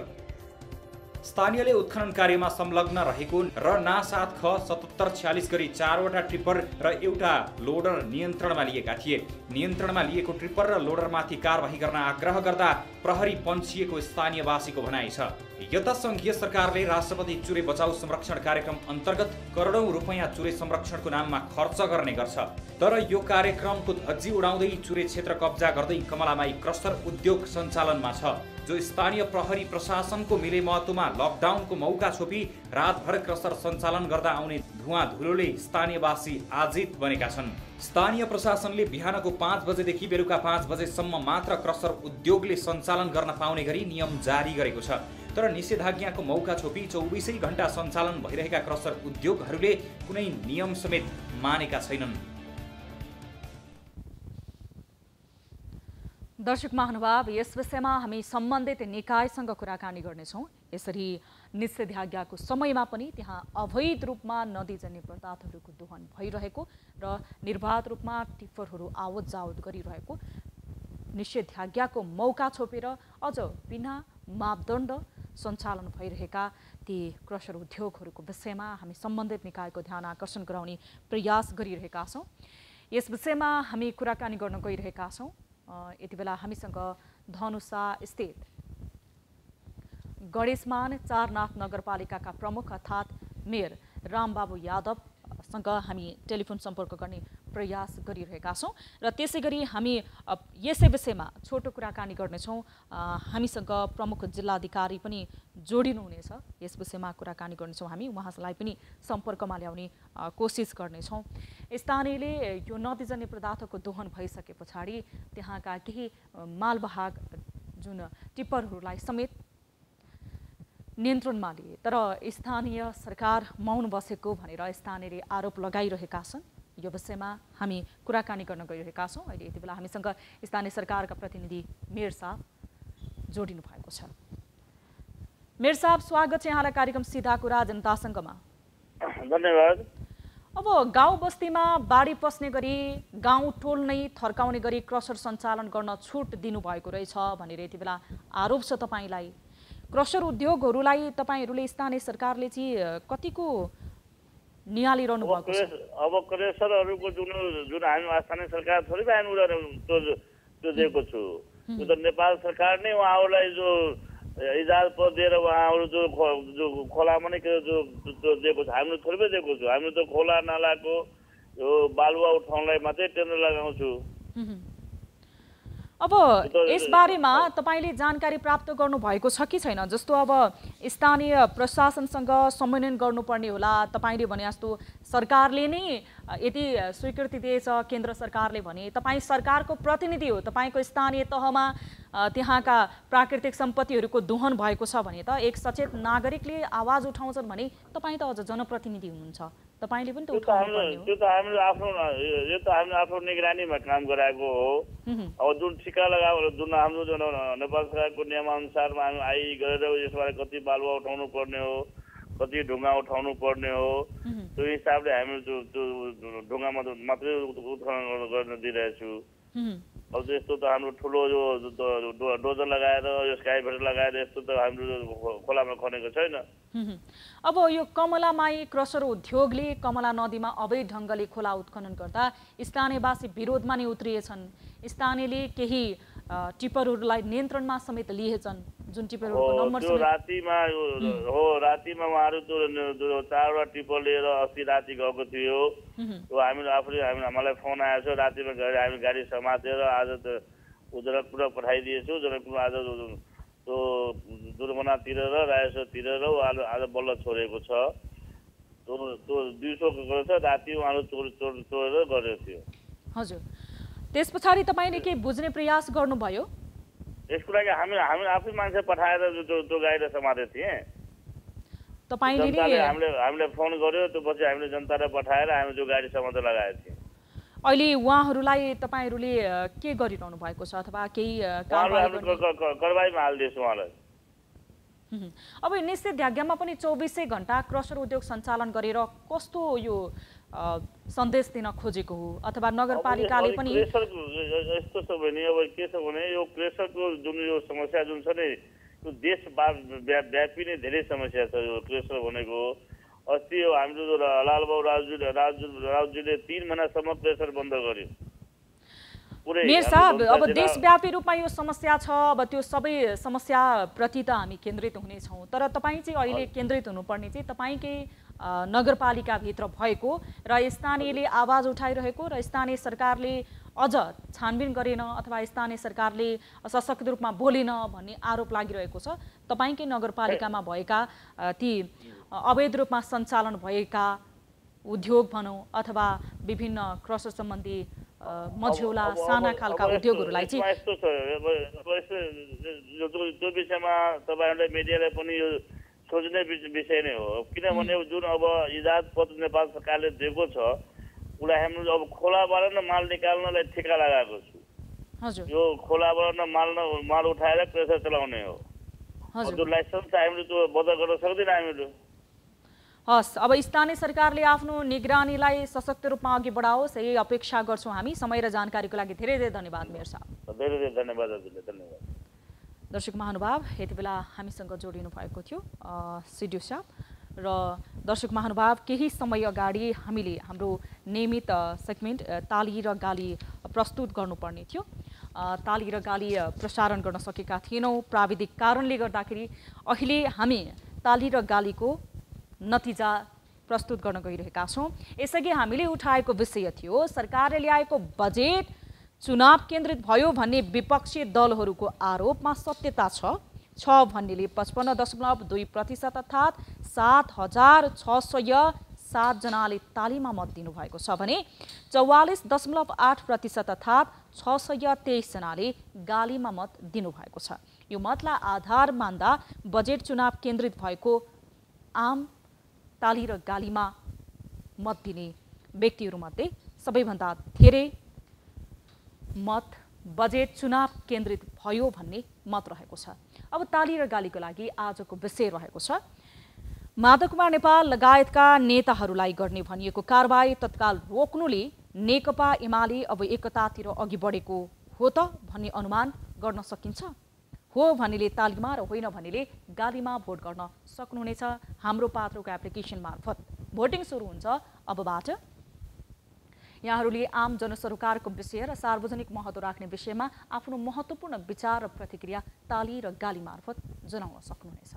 स्थानीयले उत्खनन कार्यमा संलग्न रहेको र ना 7 ख 7746 गरी 4वटा ट्रिप्पर र एउटा लोडर नियन्त्रणमा लिएका थिए। नियन्त्रणमा लिएको ट्रिप्पर र लोडरमाथि कारबाही गर्न आग्रह गर्दा प्रहरी पन्छिएको स्थानीयवासीको भनाइ छ। यता सङ्घीय सरकारले राष्ट्रपति चुरे बचाउ संरक्षण कार्यक्रम अन्तर्गत करोडौं रुपैयाँ चुरे संरक्षणको नाममा खर्च गर्ने गर्छ। तर यो कार्यक्रमको धज्जी उडाउँदै चुरे क्षेत्र कब्जा गर्दै कमलामाई क्रसर उद्योग सञ्चालनमा छ, जो स्थानीय प्रहरी प्रशासनको मिलेमतोमा लकडाउनको मौका छोपी रातभर क्रसर सञ्चालन गर्दा आउने धुवाँ धुलोले स्थानीयवासी आजित बनेका छन्। स्थानीय प्रशासनले बिहानको 5 बजेदेखि बेलुका 5 बजेसम्म मात्र क्रसर उद्योगले सञ्चालन गर्न पाउने गरी नियम जारी गरेको छ। तर निषेधाज्ञाको मौका छोपी 24 घण्टा सञ्चालन भइरहेका क्रसर उद्योगहरूले कुनै नियम समेत मानेका छैनन्। दर्शक महानुभाव, यस विषयमा हामी सम्बन्धित निकायसँग कुराकानी गर्नेछौँ। यसरी निषेधाज्ञाको समयमा पनि त्यहाँ अवैध रूपमा नदीजन्य पदार्थहरूको दोहन भइरहेको र निर्बाध रूपमा टिप्परहरू आवत जावत गरिरहेको, निषेधाज्ञाको मौका छोपेर अझ बिना मापदण्ड सञ्चालन भइरहेका ती क्रसर उद्योगहरूको विषयमा हामी सम्बन्धित निकायको ध्यान आकर्षण गराउने प्रयास गरिरहेका छौँ। यस विषयमा हामी कुराकानी गर्न गइरहेका छौँ। यति बेला हामीसँग धनुषा स्थित गणेशमान चारनाथ नगरपालिकाका प्रमुख अर्थात् मेयर रामबाबु यादवसँग हामी टेलिफोन सम्पर्क गर्ने प्रयास गरिरहेका छौँ र त्यसै गरी हामी यसै विषयमा छोटो कुराकानी गर्नेछौँ। हामीसँग प्रमुख जिल्लाधिकारी पनि जोडिनुहुनेछ, यस विषयमा कुराकानी गर्नेछौँ। हामी उहाँलाई पनि सम्पर्कमा ल्याउने कोसिस गर्नेछौँ। स्थानीयले यो नदीजन्य पदार्थको दोहन भइसके पछाडि त्यहाँका केही मालवाहक जुन टिप्परहरूलाई समेत नियन्त्रणमा लिए, तर स्थानीय सरकार मौन बसेको भनेर स्थानीयले आरोप लगाइरहेका छन्। यो विषयमा हामी कुराकानी गर्न गइरहेका छौँ। अहिले यति बेला हामीसँग स्थानीय सरकारका प्रतिनिधि मेयर साहब जोडिनु भएको छ। मेयर साहब, स्वागत छ यहाँलाई कार्यक्रम सीधा कुरा जनतासँगमा। धन्यवाद। अब गाउँ बस्तीमा बाढी पस्ने गरी गाउँ टोल नै थर्काउने गरी क्रसर सञ्चालन गर्न छुट दिनुभएको रहेछ भनेर यति बेला आरोप छ तपाईँलाई। क्रसर उद्योगहरूलाई तपाईँहरूले स्थानीय सरकारले चाहिँ कतिको निहालिरहनु भएको छ? अब क्रसरहरूको जुन हामी स्थानीय सरकार थोरै बयान त्यो दिएको छु, त्यो त नेपाल सरकार नै उहाँहरूलाई जो इजाजत दिएर उहाँहरू जो खोलामा नै जो दिएको छ, हामीले थोरै दिएको छु। हामीले त खोला नालाको यो बालुवा उठाउनलाई मात्रै टेन्डर लगाउँछु। अब यसबारेमा तपाईँले जानकारी प्राप्त गर्नुभएको छ कि छैन? जस्तो अब स्थानीय प्रशासनसँग समन्वयन गर्नुपर्ने होला। तपाईँले भने जस्तो सरकारले नै यदि स्वीकृति दिएछ, केन्द्र सरकारले भने तपाईँ सरकारको प्रतिनिधि हो, तपाईँको स्थानीय तहमा त्यहाँका प्राकृतिक सम्पत्तिहरूको दोहन भएको छ भने त एक सचेत नागरिकले आवाज उठाउँछन् भने तपाईँ त अझ जनप्रतिनिधि हुनुहुन्छ, तपाईँले पनि त उठाउनु पर्ने हो। त्यो त हामीले आफ्नो निगरानीमा काम गराएको हो। अब जुन ठिका लगायो, जुन हाम्रो जुन नेपाल सरकारको नियमअनुसारमा हामी आइ गरेर यसबाट कति बालुवा उठाउनु पर्ने हो, कति ढुङ्गा उठाउनु पर्ने हो, त्यो हिसाबले हामी ढुङ्गामा मात्रै उत्खनन गर्न दिइरहेछु। अब त्यस्तो त हाम्रो ठुलो यो डोजर लगाएर यो स्काइभेटर लगाएर यस्तो त हाम्रो खोलामा खनेको छैन। अब यो कमलामाई क्रसर उद्योगले कमला नदीमा अवैध ढङ्गले खोला उत्खनन गर्दा स्थानीयवासी विरोधमा नै उत्रिएछन्। स्थानीयले केही टिप्परहरूलाई नियन्त्रणमा समेत लिएछन्। जुन टिप्परहरूको नम्बर त्यो रातिमा हो रातिमा उहाँहरू त्यो 4वटा टिप्पर लिएर अस्ति राति गएको थियो। त्यो हामीलाई फोन आएको छ रातिमा गएर हामी गाडी समातेर आज त जनकपुर पठाइदिएछु। जनकपुर आज त्यो दुर्मना तिरेर रायसर तिरेर आज बल्ल छोडेको छ। त्यो दिउँसोको गरेको छ राति उहाँहरू चोरेर गरेको थियो। हजुर त्यस पछाडि तपाईँले के बुझ्ने प्रयास गर्नुभयो? यसको लागि हामी आफै मान्छे पठाएर त्यो गाडीलाई समातेको थिएँ। हामीले फोन गर्यो त्यो पछि हामीले जनतालाई पठाएर हामी त्यो गाडी समातेर लगाएको थियौँ। अहिले उहाँहरूलाई तपाईँहरूले के गरिरहनु भएको छ अथवा केही कारबाहीमा हालिदिएछु उहाँलाई। अब निषेधाज्ञामा पनि 24 घण्टा क्रसर उद्योग सञ्चालन गरेर कस्तो यो सन्देश दिन खोजेको हो अथवा नगरपालिकाले पनि यस्तो छ भने अब के छ भने यो क्रेसरको जुन यो समस्या जुन छ नि यो देशव्यापी नै धेरै समस्या छ। यो क्रेसर भनेको अस्ति हाम्रो लालबाबु राजुले 3 महिनासम्म क्रेसर बन्द गर्यो। मेयर साहब अब देशव्यापी रूपमा यो समस्या छ। अब त्यो सबै समस्या प्रति त हामी केन्द्रित हुनेछौँ तर तपाईँ चाहिँ अहिले केन्द्रित हुनुपर्ने चाहिँ तपाईँकै नगरपालिकाभित्र भएको र स्थानीयले आवाज उठाइरहेको र स्थानीय सरकारले अझ छानबिन गरेन अथवा स्थानीय सरकारले सशक्त रूपमा बोलेन भन्ने आरोप लागिरहेको छ। तपाईँकै नगरपालिकामा भएका ती अवैध रूपमा सञ्चालन भएका उद्योग भनौँ अथवा विभिन्न क्रसर सम्बन्धी मझौला साना खालका उद्योगहरूलाई चाहिँ यस्तो छ। त्यो विषयमा तपाईँहरूले मिडियालाई पनि यो सोच्ने विषय नै हो। किनभने जुन अब इजाजत पत्र नेपाल सरकारले दिएको छ उसलाई हामीले अब खोलाबाट नै माल निकाल्नलाई ठेका लगाएको छु। यो खोलाबाट नै माल उठाएर क्रेसर चलाउने हो। त्यो लाइसेन्स हामीले त्यो बदल गर्न सक्दैन हामीले। हस् अब स्थानीय सरकारले आफ्नो निगरानीलाई सशक्त रूपमा अघि बढाओस् यही अपेक्षा गर्छौँ हामी। समय र जानकारीको लागि धेरै धेरै धन्यवाद मेयर साहब। धेरै धेरै धन्यवाद हजुरले। धन्यवाद। दर्शक महानुभाव यति बेला हामीसँग जोडिनु भएको थियो सिडिओ साहब र दर्शक महानुभाव केही समय अगाडि हामीले हाम्रो नियमित सेगमेन्ट ताली र गाली प्रस्तुत गर्नुपर्ने थियो। ताली र गाली प्रसारण गर्न सकेका थिएनौँ प्राविधिक कारणले गर्दाखेरि। अहिले हामी ताली र गालीको नतिजा प्रस्तुत गर्न गइरहेका छौँ। यसअघि हामीले उठाएको विषय थियो सरकारले ल्याएको बजेट चुनाव केन्द्रित भयो भन्ने विपक्षी दलहरूको आरोपमा सत्यता छ भन्नेले 55.2% अर्थात् 7,607 जनाले तालीमा मत दिनुभएको छ भने 44.8% अर्थात् 623 जनाले गालीमा मत दिनुभएको छ। यो मतलाई आधार मान्दा बजेट चुनाव केन्द्रित भएको आम ताली र गालीमा मत दिने व्यक्तिहरूमध्ये सबैभन्दा धेरै मत बजेट चुनाव केन्द्रित भयो भन्ने मत रहेको छ। अब ताली र गालीको लागि आजको विषय रहेको छ माधव कुमार नेपाल लगायतका नेताहरूलाई गर्ने भनिएको कारबाही तत्काल रोक्नुले नेकपा एमाले अब एकतातिर अघि बढेको हो त भन्ने अनुमान गर्न सकिन्छ। हो भन्नेले तालीमा र होइन भन्नेले गालीमा भोट गर्न सक्नुहुनेछ। हाम्रो पात्रोको एप्लिकेसन मार्फत भोटिङ सुरु हुन्छ अबबाट। यहाँहरूले आम जनसरोकारको विषय र सार्वजनिक महत्त्व राख्ने विषयमा आफ्नो महत्त्वपूर्ण विचार र प्रतिक्रिया ताली र गाली मार्फत जनाउन सक्नुहुनेछ।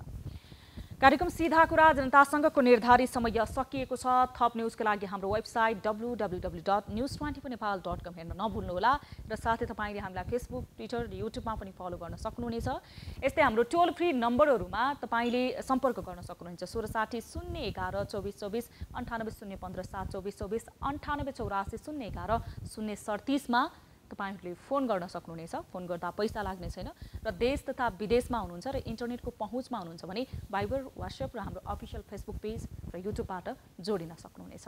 कार्यक्रम सीधा कुरा जनतासँगको निर्धारित समय सकिएको छ। थप न्युजका लागि हाम्रो वेबसाइट www.news24nepal.com हेर्न नभुल्नुहोला र साथै तपाईँले हामीलाई फेसबुक ट्विटर र युट्युबमा पनि फलो गर्न सक्नुहुनेछ। यस्तै हाम्रो टोल फ्री नम्बरहरूमा तपाईँले सम्पर्क गर्न सक्नुहुन्छ 1660 011 2424 98 015 72424 98 84 011 037 मा तपाईहरुले फोन गर्न सक्नुहुनेछ। फोन गर्दा पैसा लाग्ने छैन र देश तथा विदेशमा हुनुहुन्छ र इन्टरनेटको पहुँचमा हुनुहुन्छ भने भाइबर व्हाट्सएप र हाम्रो अफिसियल फेसबुक पेज र युट्युबबाट जोडिन सक्नुहुनेछ।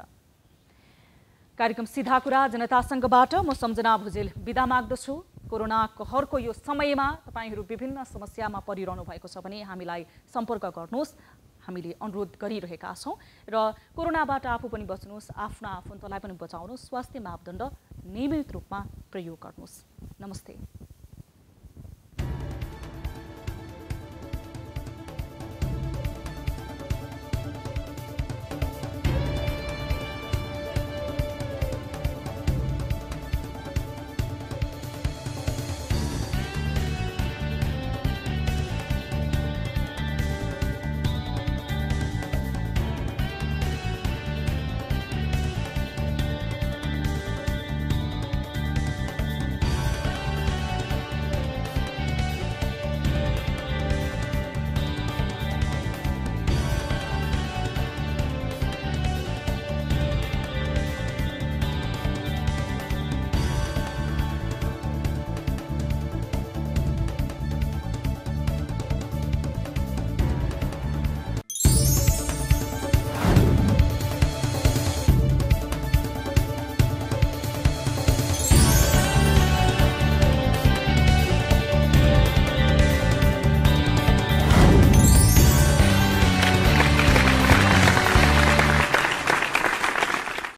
कार्यक्रम सीधा कुरा जनतासँगबाट म सम्झना भुजेल बिदा माग्दछु। कोरोना कहरको यो समयमा तपाईहरु विभिन्न समस्यामा परिरहनु भएको छ भने हामीलाई सम्पर्क गर्नुहोस्। हामीले अनुरोध गरिरहेका छौं र कोरोनाबाट आफू पनि बच्नुहोस्, आफ्ना आफन्तलाई पनि बचाउनुहोस्, स्वास्थ्य मापदण्ड नियमित रूपमा प्रयोग गर्नुहोस्। नमस्ते।